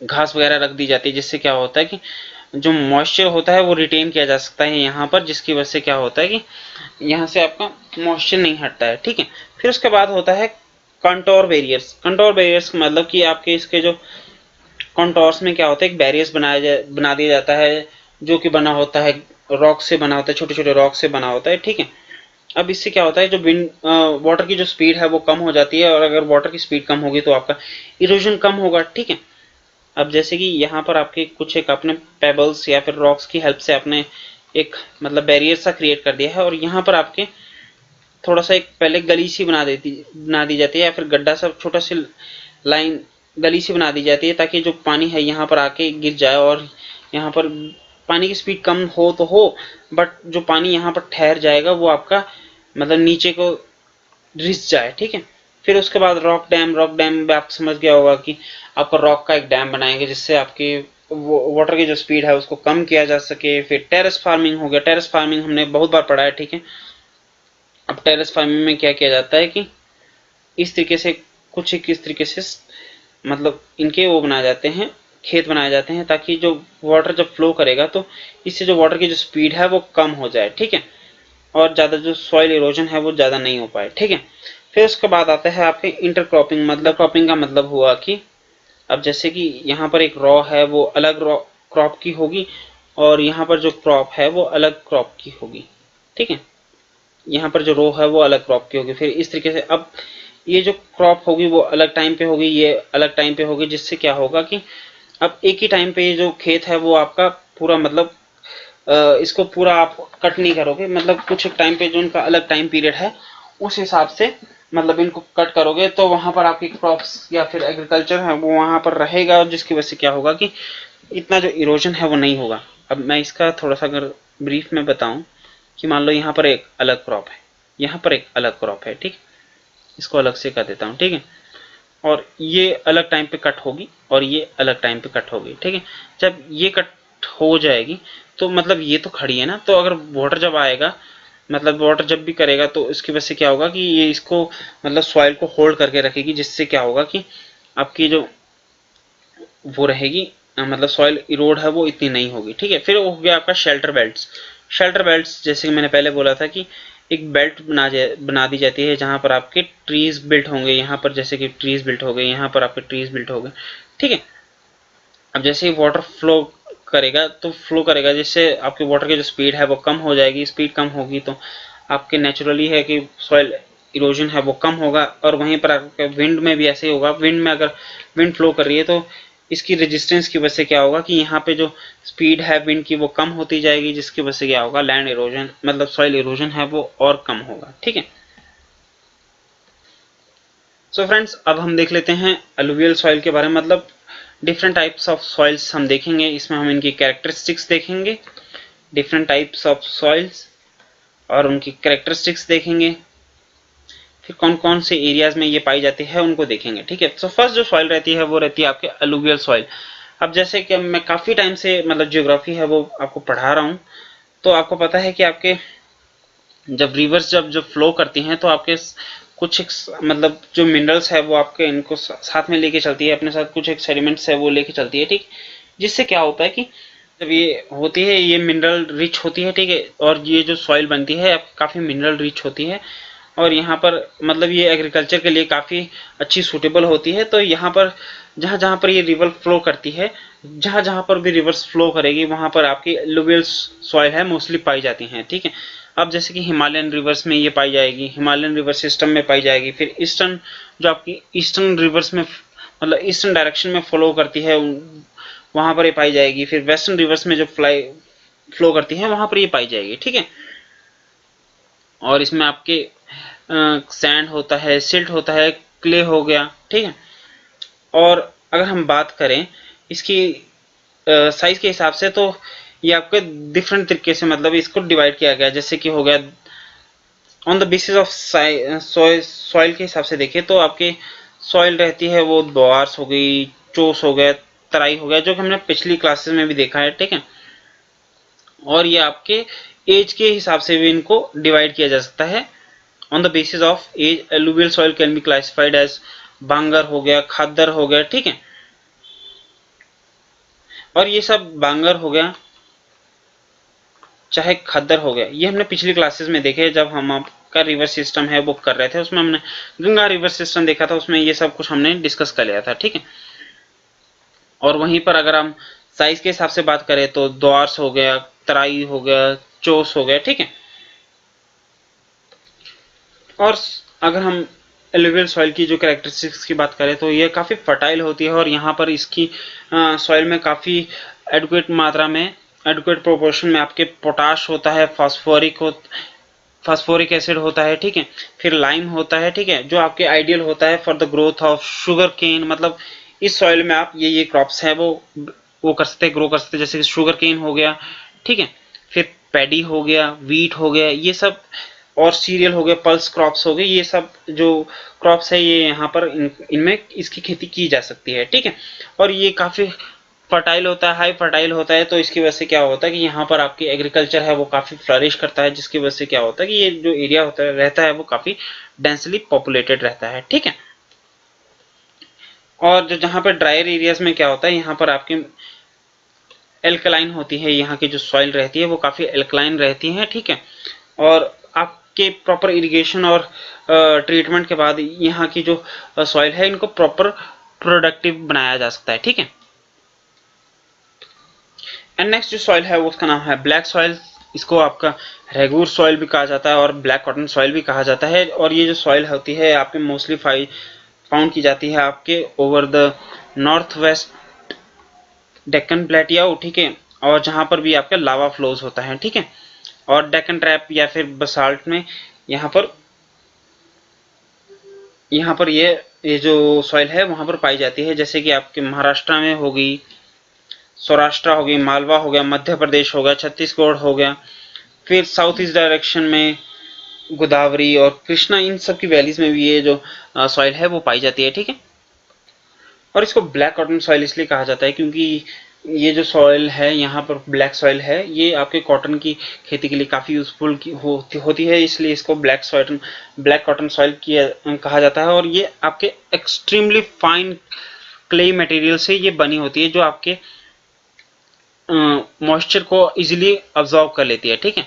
घास वगैरह रख दी जाती है, जिससे क्या होता है कि जो मॉइस्चर होता है वो रिटेन किया जा सकता है यहाँ पर, जिसकी वजह से क्या होता है कि यहाँ से आपका मॉइस्चर नहीं हटता है, ठीक है। फिर उसके बाद होता है कंटोर बैरियर्स। कंटोर बैरियर्स मतलब कि आपके इसके जो कंटोर्स में क्या होता है, एक बैरियर्स बना दिया जाता है, जो कि बना होता है रॉक से बना होता है, छोटे छोटे रॉक से बना होता है, ठीक है। अब इससे क्या होता है, जो विंड वाटर की जो स्पीड है वो कम हो जाती है, और अगर वाटर की स्पीड कम होगी तो आपका इरोजन कम होगा, ठीक है। अब जैसे कि यहाँ पर आपके कुछ एक अपने पेबल्स या फिर रॉक्स की हेल्प से आपने एक मतलब बैरियर सा क्रिएट कर दिया है, और यहाँ पर आपके थोड़ा सा एक पहले गली सी बना दी जाती है, या फिर गड्ढा सा छोटा सी लाइन गली सी बना दी जाती है, ताकि जो पानी है यहाँ पर आके गिर जाए, और यहाँ पर पानी की स्पीड कम हो तो हो, बट जो पानी यहाँ पर ठहर जाएगा वो आपका मतलब नीचे को रिस जाए, ठीक है। फिर उसके बाद रॉक डैम में आप समझ गया होगा कि आपका रॉक का एक डैम बनाएंगे, जिससे आपकी वाटर की जो स्पीड है उसको कम किया जा सके। फिर टेरेस फार्मिंग हो गया। टेरेस फार्मिंग हमने बहुत बार पढ़ा है, ठीक है। अब टेरेस फार्मिंग में क्या किया जाता है कि इस तरीके से किस तरीके से मतलब इनके वो बनाए जाते हैं, खेत बनाए जाते हैं, ताकि जो वाटर जब फ्लो करेगा तो इससे जो वाटर की जो स्पीड है वो कम हो जाए, ठीक है, और ज़्यादा जो सॉइल इरोजन है वो ज़्यादा नहीं हो पाए, ठीक है। फिर उसके बाद आता है आपके इंटरक्रॉपिंग। मतलब क्रॉपिंग का मतलब हुआ कि अब जैसे कि यहाँ पर एक रॉ है वो अलग रॉ क्रॉप की होगी, और यहाँ पर जो क्रॉप है वो अलग क्रॉप की होगी, ठीक है। यहाँ पर जो रो है वो अलग क्रॉप की होगी। फिर इस तरीके से अब ये जो क्रॉप होगी वो अलग टाइम पे होगी, ये अलग टाइम पे होगी, जिससे क्या होगा कि अब एक ही टाइम पे ये जो खेत है वो आपका पूरा मतलब इसको पूरा आप कट नहीं करोगे, मतलब कुछ एक टाइम पे जो उनका अलग टाइम पीरियड है उस हिसाब से मतलब इनको कट करोगे, तो वहां पर आपकी क्रॉप्स या फिर एग्रीकल्चर है वो वहां पर रहेगा, जिसकी वजह से क्या होगा कि इतना जो इरोजन है वो नहीं होगा। अब मैं इसका थोड़ा सा अगर ब्रीफ में बताऊं कि मान लो यहाँ पर एक अलग क्रॉप है, यहाँ पर एक अलग क्रॉप है, ठीक। इसको अलग से कर देता हूँ, ठीक है। और ये अलग टाइम पे कट होगी और ये अलग टाइम पे कट होगी, ठीक है। जब ये कट हो जाएगी तो मतलब ये तो खड़ी है ना, तो अगर वाटर जब आएगा मतलब वाटर जब भी करेगा तो इसकी वजह से क्या होगा कि ये इसको मतलब सॉइल को होल्ड करके रखेगी, जिससे क्या होगा कि आपकी जो वो रहेगी मतलब सॉइल इरोड है वो इतनी नहीं होगी, ठीक है। फिर हो गया आपका शेल्टर बेल्ट्स। शेल्टर बेल्ट्स जैसे कि मैंने पहले बोला था कि एक बेल्ट बना दी जाती है, जहां पर आपके ट्रीज बिल्ट होंगे, यहाँ पर जैसे कि ट्रीज बिल्ट हो गए, यहाँ पर आपके ट्रीज बिल्ट हो गए, ठीक है। अब जैसे ही वाटर फ्लो करेगा जिससे आपके वाटर की जो स्पीड है वो कम हो जाएगी। स्पीड कम होगी तो आपके नेचुरली है कि सॉइल इरोजन है वो कम होगा, और वहीं पर आपके विंड में भी ऐसे ही होगा। विंड में अगर विंड फ्लो कर रही है तो इसकी रेजिस्टेंस की वजह से क्या होगा कि यहाँ पे जो स्पीड है विंड की वो कम होती जाएगी, जिसकी वजह से क्या होगा लैंड इरोजन मतलब सॉइल इरोजन है वो और कम होगा, ठीक है। सो फ्रेंड्स, अब हम देख लेते हैं अलुवियल सॉइल के बारे में। मतलब डिफरेंट टाइप्स ऑफ सॉइल्स हम देखेंगे, इसमें हम इनकी कैरेक्टरिस्टिक्स देखेंगे, डिफरेंट टाइप्स ऑफ सॉइल्स और उनकी कैरेक्टरिस्टिक्स देखेंगे, फिर कौन कौन से एरियाज में ये पाई जाती है उनको देखेंगे, ठीक है। सो फर्स्ट जो सॉइल रहती है वो रहती है आपके अलुवियल सॉइल। अब जैसे कि मैं काफी टाइम से मतलब ज्योग्राफी है वो आपको पढ़ा रहा हूँ, तो आपको पता है कि आपके जब रिवर्स जब फ्लो करती हैं तो आपके कुछ एक मतलब जो मिनरल्स है वो आपके इनको साथ में लेके चलती है, अपने साथ कुछ एक सेडिमेंट्स है वो लेके चलती है, ठीक। जिससे क्या होता है कि जब ये होती है ये मिनरल रिच होती है, ठीक है, और ये जो सॉइल बनती है काफी मिनरल रिच होती है, और यहाँ पर मतलब ये एग्रीकल्चर के लिए काफी अच्छी सूटेबल होती है। तो यहाँ पर जहाँ जहाँ पर ये रिवर फ्लो करती है, जहाँ जहाँ पर भी रिवर्स फ्लो करेगी वहां पर आपकी अलुवियल सॉइल है मोस्टली पाई जाती हैं, ठीक है। अब जैसे कि हिमालयन रिवर्स में ये पाई जाएगी, हिमालयन रिवर सिस्टम में पाई जाएगी। फिर ईस्टर्न जो आपकी ईस्टर्न रिवर्स में मतलब ईस्टर्न डायरेक्शन में फ्लो करती है वहां पर ये पाई जाएगी। फिर वेस्टर्न रिवर्स में जो फ्लो करती है वहां पर ये पाई जाएगी, ठीक है। और इसमें आपके सैंड होता है, सिल्ट होता है, क्ले हो गया, ठीक है। और अगर हम बात करें इसकी साइज के हिसाब से, तो ये आपके डिफरेंट तरीके से मतलब इसको डिवाइड किया गया। जैसे कि हो गया on the basis of soil के हिसाब से देखें तो आपके सॉइल रहती है वो बोआर्स हो गई, चोस हो गया, तराई हो गया, जो कि हमने पिछली क्लासेस में भी देखा है, ठीक है। और ये आपके एज के हिसाब से भी इनको डिवाइड किया जा सकता है। On the basis of age alluvial soil can be classified as bangar हो गया, खद्दर हो गया, ठीक है। और ये सब बांगर हो गया चाहे खद्दर हो गया, ये हमने पिछली क्लासेस में देखे जब हम आपका रिवर सिस्टम है वो कर रहे थे। उसमें हमने गंगा रिवर सिस्टम देखा था, उसमें ये सब कुछ हमने डिस्कस कर लिया था, ठीक है। और वहीं पर अगर हम साइज के हिसाब से बात करें तो द्वार्स हो गया, तराई हो गया, चोस हो गया, ठीक है। और अगर हम एलुवियल सॉइल की जो कैरेक्टरिस्टिक्स की बात करें तो ये काफ़ी फर्टाइल होती है और यहाँ पर इसकी सॉइल में काफ़ी एडुकेट प्रोपोर्शन में आपके पोटाश होता है, फास्फोरिक एसिड होता है, ठीक है। फिर लाइम होता है, ठीक है, जो आपके आइडियल होता है for the growth of sugar cane. मतलब इस सॉइल में आप ये क्रॉप्स है वो कर सकते हैं, ग्रो कर सकते हैं, जैसे कि शुगर केन हो गया, ठीक है। फिर पैडी हो गया, वीट हो गया, ये सब, और सीरियल हो गए, पल्स क्रॉप्स हो गए, ये सब जो क्रॉप्स है ये यहाँ पर इनमें इसकी खेती की जा सकती है, ठीक है। और ये काफी फर्टाइल होता है, हाई फर्टाइल होता है, तो इसकी वजह से क्या होता है कि यहाँ पर आपकी एग्रीकल्चर है वो काफी फ्लरिश करता है, जिसकी वजह से क्या होता है कि ये जो एरिया होता है रहता है वो काफी डेंसली पॉपुलेटेड रहता है, ठीक है। और जो जहाँ पर ड्रायर एरियाज में क्या होता है, यहाँ पर आपकी एल्कलाइन होती है, यहाँ की जो सॉइल रहती है वो काफी एल्कलाइन रहती है, ठीक है। और आपके प्रॉपर इरिगेशन और ट्रीटमेंट के बाद यहाँ की जो सॉइल है इनको प्रॉपर प्रोडक्टिव बनाया जा सकता है, ठीक है। एंड नेक्स्ट जो सॉइल है वो उसका नाम है ब्लैक सॉइल। इसको आपका रेगूर सॉइल भी कहा जाता है और ब्लैक कॉटन सॉइल भी कहा जाता है। और ये जो सॉइल होती है आपके मोस्टली फाउंड की जाती है आपके over the north west Deccan plateau, ठीक है। और जहां पर भी आपका लावा फ्लोज होता है, ठीक है। और डेक्कन ट्रैप या फिर बसाल्ट में यहाँ पर ये जो सॉइल है वहां पर पाई जाती है, जैसे कि आपके महाराष्ट्र में होगी, सौराष्ट्र हो गई, मालवा हो गया, मध्य प्रदेश हो गया, छत्तीसगढ़ हो गया। फिर साउथ ईस्ट डायरेक्शन में गोदावरी और कृष्णा, इन सब की वैलीज में भी ये जो सॉइल है वो पाई जाती है, ठीक है। और इसको ब्लैक कॉटन सॉइल इसलिए कहा जाता है क्योंकि ये जो सॉइल है यहाँ पर ब्लैक सॉइल है, ये आपके कॉटन की खेती के लिए काफी यूजफुल होती है, इसलिए इसको ब्लैक कॉटन सॉइल कहा जाता है। और ये आपके एक्सट्रीमली फाइन क्ले मटेरियल से ये बनी होती है, जो आपके मॉइस्चर को इजीली अब्जॉर्ब कर लेती है, ठीक है।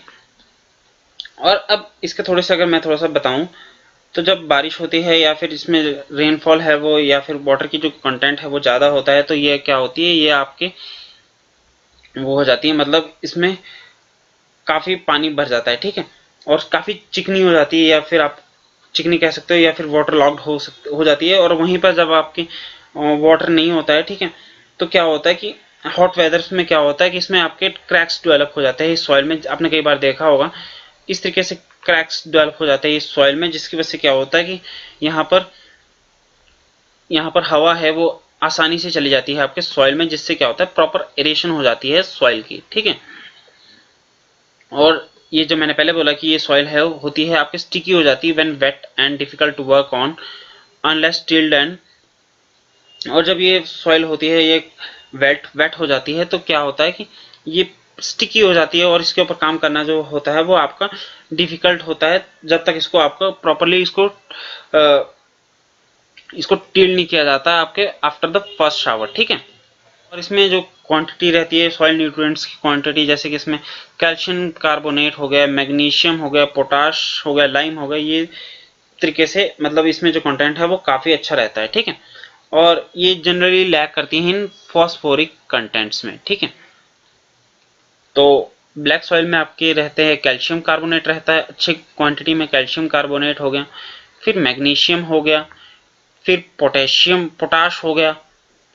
और अब इसके थोड़े से अगर मैं थोड़ा सा बताऊं तो जब बारिश होती है या फिर इसमें रेनफॉल है वो, या फिर वाटर की जो कंटेंट है वो ज़्यादा होता है, तो ये क्या होती है, ये आपके वो हो जाती है, मतलब इसमें काफ़ी पानी भर जाता है, ठीक है। और काफ़ी चिकनी हो जाती है, या फिर आप चिकनी कह सकते हो, या फिर वाटर लॉक्ड हो जाती है। और वहीं पर जब आपकी वाटर नहीं होता है, ठीक है, तो क्या होता है कि हॉट वेदर्स में क्या होता है कि इसमें आपके क्रैक्स डेवलप हो जाते हैं इस सॉइल में। आपने कई बार देखा होगा इस तरीके से क्रैक्स डेवलप हो जाते हैं इस सॉइल में, जिसकी वजह से क्या होता है कि यहाँ पर हवा है वो आसानी से चली जाती है आपके सॉइल में, जिससे क्या होता है प्रॉपर एरेशन हो जाती है सॉइल की, ठीक है। और ये जो मैंने पहले बोला कि ये सॉइल है होती है आपके स्टिकी हो जाती है when wet and difficult to work on unless tilled and. और जब ये सॉइल होती है ये वेट हो जाती है, तो क्या होता है कि ये स्टिकी हो जाती है और इसके ऊपर काम करना जो होता है वो आपका डिफिकल्ट होता है, जब तक इसको आपका प्रॉपरली इसको टिल नहीं किया जाता है आपके आफ्टर द फर्स्ट शावर, ठीक है। और इसमें जो क्वांटिटी रहती है सॉइल न्यूट्रिएंट्स की क्वांटिटी, जैसे कि इसमें कैल्शियम कार्बोनेट हो गया, मैग्नीशियम हो गया, पोटाश हो गया, लाइम हो गया, ये तरीके से मतलब इसमें जो कंटेंट है वो काफी अच्छा रहता है, ठीक है। और ये जनरली लैक करती हैं इन फॉस्फोरिक कंटेंट्स में, ठीक है। तो ब्लैक सॉइल में आपके रहते हैं कैल्शियम कार्बोनेट रहता है अच्छे क्वांटिटी में, कैल्शियम कार्बोनेट हो गया, फिर मैग्नीशियम हो गया, फिर पोटेशियम पोटाश हो गया,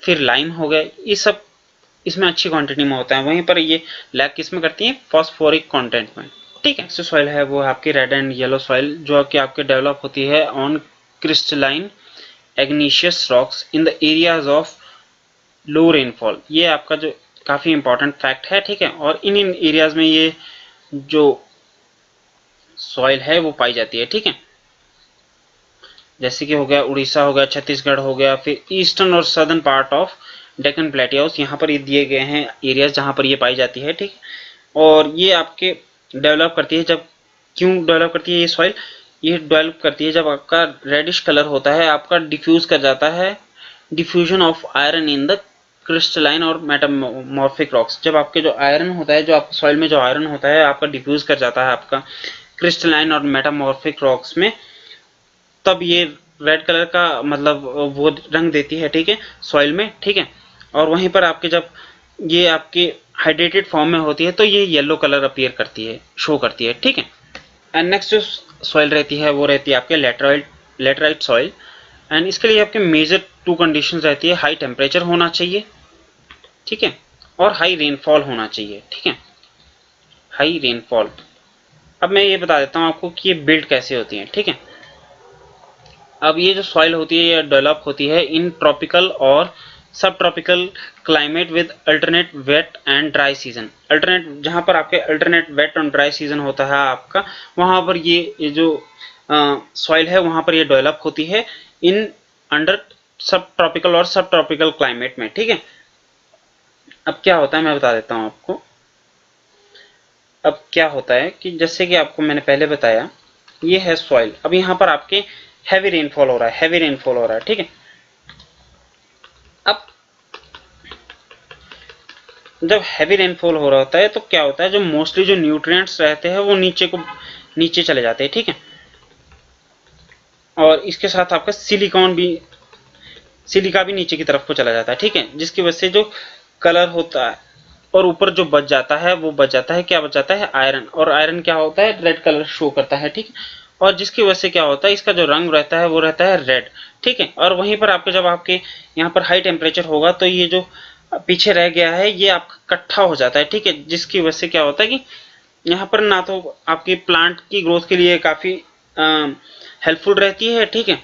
फिर लाइम हो गया, ये सब इसमें अच्छी क्वांटिटी में होता है। वहीं पर ये लैक किस में करती है, फॉस्फोरिक कंटेंट में। ठीक है, जो सॉइल है वो आपकी रेड एंड येलो सॉइल जो कि आपके डेवलप होती है on crystalline igneous rocks in the areas of low rainfall. ये आपका जो काफी इंपॉर्टेंट फैक्ट है। ठीक है, और इन एरियाज में ये जो सॉइल है वो पाई जाती है। ठीक है, जैसे कि हो गया उड़ीसा हो गया, छत्तीसगढ़ हो गया, फिर ईस्टर्न और सदर्न पार्ट ऑफ डेक्कन प्लेटियोस, यहाँ पर ये दिए गए हैं एरियाज जहाँ पर ये पाई जाती है। ठीक, और ये आपके डेवलप करती है जब, क्यों डेवलप करती है ये सॉइल, ये डेवलप करती है जब आपका रेडिश कलर होता है, आपका डिफ्यूज कर जाता है, diffusion of iron in the crystalline और मेटामॉर्फिक रॉक्स। जब आपके जो आयरन होता है, जो आपके सॉइल में जो आयरन होता है आपका डिफ्यूज कर जाता है आपका क्रिस्टलाइन और मेटामॉर्फिक रॉक्स में, तब ये रेड कलर का मतलब वो रंग देती है। ठीक है, सॉइल में। ठीक है, और वहीं पर आपके जब ये आपके हाइड्रेटेड फॉर्म में होती है तो ये येलो कलर अपीयर करती है, शो करती है। ठीक है, एंड नेक्स्ट जो सॉइल रहती है वो रहती है आपके लेटराइट सॉइल। एंड इसके लिए आपके मेजर 2 कंडीशन रहती है, हाई टेम्परेचर होना चाहिए, ठीक है, और हाई रेनफॉल होना चाहिए। ठीक है, हाई रेनफॉल। अब मैं ये बता देता हूँ आपको कि ये बिल्ड कैसे होती है। ठीक है, अब ये जो सॉइल होती है ये डेवलप होती है इन ट्रॉपिकल और subtropical climate with alternate wet and dry season. Alternate, जहां पर आपके अल्टरनेट वेट और ड्राई सीजन होता है आपका, वहां पर ये जो सॉइल है वहां पर ये डेवलप होती है इन अंडर सब ट्रॉपिकल और सब ट्रॉपिकल क्लाइमेट में। ठीक है, अब क्या होता है मैं बता देता हूं आपको। अब क्या होता है कि जैसे कि आपको मैंने पहले बताया, ये है सॉइल। अब यहाँ पर आपके हैवी रेनफॉल हो रहा है, हैवी रेनफॉल हो रहा है। ठीक है, अब जब हैवी रेनफॉल हो रहा होता है तो क्या होता है, जो मोस्टली जो न्यूट्रिएंट्स रहते हैं वो नीचे चले जाते हैं। ठीक है, और इसके साथ आपका सिलिका भी नीचे की तरफ को चला जाता है। ठीक है, जिसकी वजह से जो कलर होता है और ऊपर जो बच जाता है वो बच जाता है, क्या बच जाता है, आयरन। और आयरन क्या होता है, रेड कलर शो करता है। ठीक है, और जिसकी वजह से क्या होता है, इसका जो रंग रहता है वो रहता है रेड। ठीक है, और वहीं पर आपके जब आपके यहाँ पर हाई टेम्परेचर होगा तो ये जो पीछे रह गया है ये आपका इकट्ठा हो जाता है। ठीक है, जिसकी वजह से क्या होता है कि यहाँ पर ना तो आपकी प्लांट की ग्रोथ के लिए काफी हेल्पफुल रहती है। ठीक है,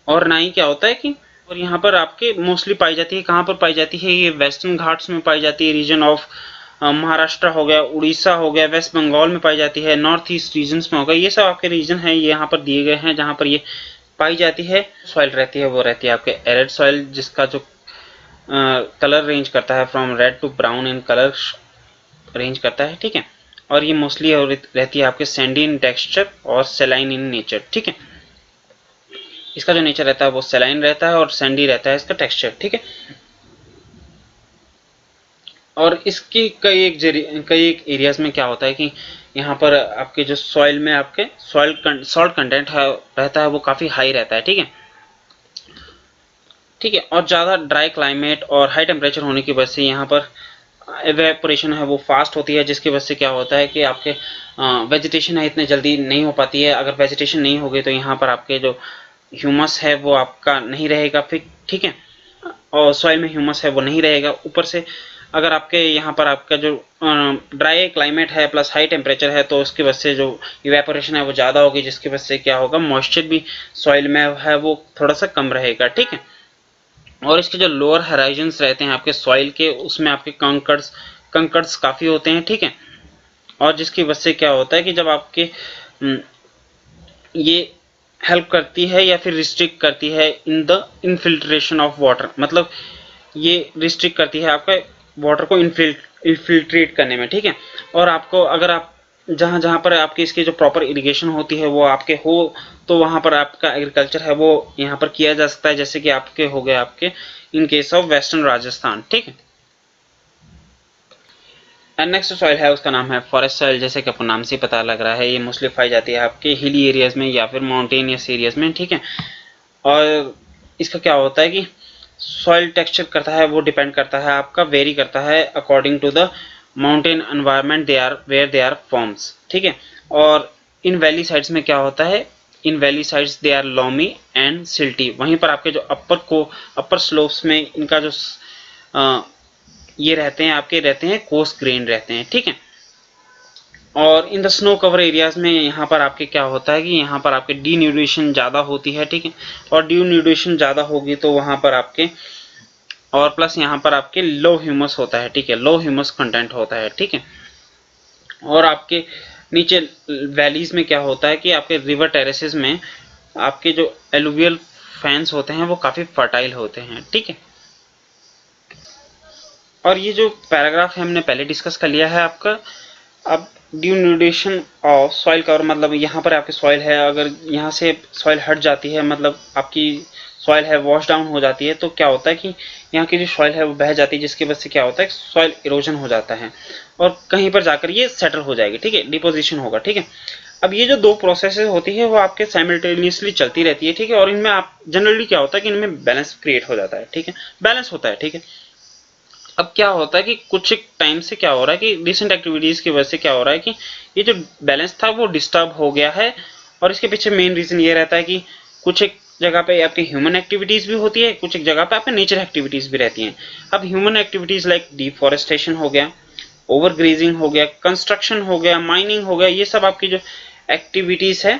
और ना ही क्या होता है कि, और यहाँ पर आपके मोस्टली पाई जाती है, कहाँ पर पाई जाती है, ये वेस्टर्न घाट्स में पाई जाती है, रीजन ऑफ महाराष्ट्र हो गया, उड़ीसा हो गया, वेस्ट बंगाल में पाई जाती है, नॉर्थ ईस्ट रीजन्स में हो गया। ये सब आपके रीजन है, ये यहाँ पर दिए गए हैं जहाँ पर ये पाई जाती है। सॉइल रहती है वो रहती है आपके एरिड सॉइल, जिसका जो कलर रेंज करता है from red to brown in colour range करता है। ठीक है, और ये मोस्टली रहती है आपके सैंडी इन टेक्सचर और सेलाइन इन नेचर। ठीक है, इसका जो नेचर रहता है वो सेलाइन रहता है और सैंडी रहता है इसका टेक्सचर। ठीक है, और इसकी कई एक एरियाज में क्या होता है कि यहाँ पर आपके जो सॉइल में आपके सॉल्ट कंटेंट है रहता है वो काफी हाई रहता है। ठीक है, ठीक है, और ज़्यादा ड्राई क्लाइमेट और हाई टेम्परेचर होने की वजह से यहाँ पर एवेपोरेशन है वो फास्ट होती है, जिसकी वजह से क्या होता है कि आपके वेजिटेशन है इतने जल्दी नहीं हो पाती है। अगर वेजिटेशन नहीं होगी तो यहाँ पर आपके जो ह्यूमस है वो आपका नहीं रहेगा फिर। ठीक है, और सॉइल में ह्यूमस है वो नहीं रहेगा। ऊपर से अगर आपके यहाँ पर आपका जो ड्राई क्लाइमेट है प्लस हाई टेम्परेचर है तो उसकी वजह से जो इवेपोरेशन है वो ज़्यादा होगी, जिसकी वजह से क्या होगा, मॉइस्चर भी सॉइल में है वो थोड़ा सा कम रहेगा। ठीक है, और इसके जो लोअर होराइजन्स रहते हैं आपके सॉइल के, उसमें आपके कंकर्स काफ़ी होते हैं। ठीक है, और जिसकी वजह से क्या होता है कि जब आपके ये हेल्प करती है या फिर रिस्ट्रिक्ट करती है in the infiltration of water, मतलब ये रिस्ट्रिक्ट करती है आपका वाटर को इनफिल्ट्रेट करने में। ठीक है, और आपको अगर आप जहाँ जहाँ पर आपकी इसकी जो प्रॉपर इरिगेशन होती है वो आपके हो तो वहाँ पर आपका एग्रीकल्चर है वो यहाँ पर किया जा सकता है, जैसे कि आपके हो गए आपके in case of western Rajasthan. ठीक है, एंड नेक्स्ट सॉइल है उसका नाम है फॉरेस्ट सॉइल। जैसे कि आपको नाम से पता लग रहा है ये मोस्टली पाई जाती है आपके हिली एरियाज में या फिर माउंटेनियस एरियाज में। ठीक है, और इसका क्या होता है कि सॉइल टेक्सचर करता है वो डिपेंड करता है आपका, वेरी करता है according to the mountain environment where they are forms. ठीक है, और इन वैली साइड्स में क्या होता है, in valley sides they are loamy and silty. वहीं पर आपके जो अपर स्लोप्स में इनका जो ये रहते हैं कोर्स ग्रेन रहते हैं, ठीक है। और in the snow cover areas में यहाँ पर आपके क्या होता है कि यहाँ पर आपके डीन्यूट्रिशन ज़्यादा होती है, ठीक है। और डीन्यूट्रिशन ज़्यादा होगी तो वहाँ पर आपके और प्लस यहाँ पर आपके लो ह्यूमस होता है, ठीक है, लो ह्यूमस कंटेंट होता है, ठीक है। और आपके नीचे वैलीज में क्या होता है कि आपके रिवर टेरेसेस में आपके जो एलुवियल फैंस होते हैं वो काफ़ी फर्टाइल होते हैं, ठीक है। और ये जो पैराग्राफ है हमने पहले डिस्कस कर लिया है आपका। अब डिन्यूडेशन ऑफ सॉइल कवर, मतलब यहाँ पर आपकी सॉइल है, अगर यहाँ से सॉइल हट जाती है, मतलब आपकी सॉइल है वॉश डाउन हो जाती है, तो क्या होता है कि यहाँ की जो सॉइल है वो बह जाती है, जिसकी वजह से क्या होता है सॉइल इरोजन हो जाता है और कहीं पर जाकर ये सेटल हो जाएगी, ठीक है, डिपोजिशन होगा, ठीक है। अब ये जो दो प्रोसेसेस होती है वो आपके साइमल्टेनियसली चलती रहती है, ठीक है। और इनमें आप जनरली क्या होता है कि इनमें बैलेंस क्रिएट हो जाता है, ठीक है, बैलेंस होता है, ठीक है। अब क्या होता है कि कुछ एक टाइम से क्या हो रहा है कि रिसेंट एक्टिविटीज की वजह से क्या हो रहा है कि ये जो बैलेंस था वो डिस्टर्ब हो गया है। और इसके पीछे मेन रीजन ये रहता है कि कुछ एक जगह पे आपकी ह्यूमन एक्टिविटीज भी होती है, कुछ एक जगह पे आपके नेचर एक्टिविटीज भी रहती हैं। अब ह्यूमन एक्टिविटीज लाइक डिफॉरेस्टेशन हो गया, ओवर ग्रेजिंग हो गया, कंस्ट्रक्शन हो गया, माइनिंग हो गया, ये सब आपकी जो एक्टिविटीज है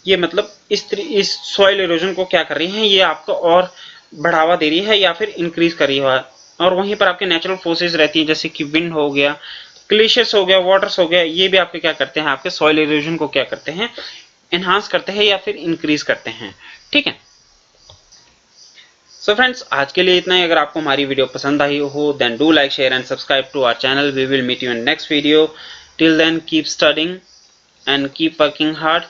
ये मतलब इस सॉइल इरोजन को क्या कर रही हैं, ये आपको और बढ़ावा दे रही है या फिर इंक्रीज कर रही है। और वहीं पर आपके नेचुरल फोर्सेस रहती हैं, जैसे कि विंड हो गया, ग्लेशियर्स हो गया, वाटर्स हो गया, ये भी आपके क्या करते हैं, आपके सॉइल इरोजन को क्या करते हैं, एनहांस करते हैं या फिर इंक्रीज करते हैं, ठीक है। सो फ्रेंड्स, आज के लिए इतना ही। अगर आपको हमारी वीडियो पसंद आई हो then do like, share and subscribe to our channel. We will meet you in next video. Till then keep studying and keep working hard.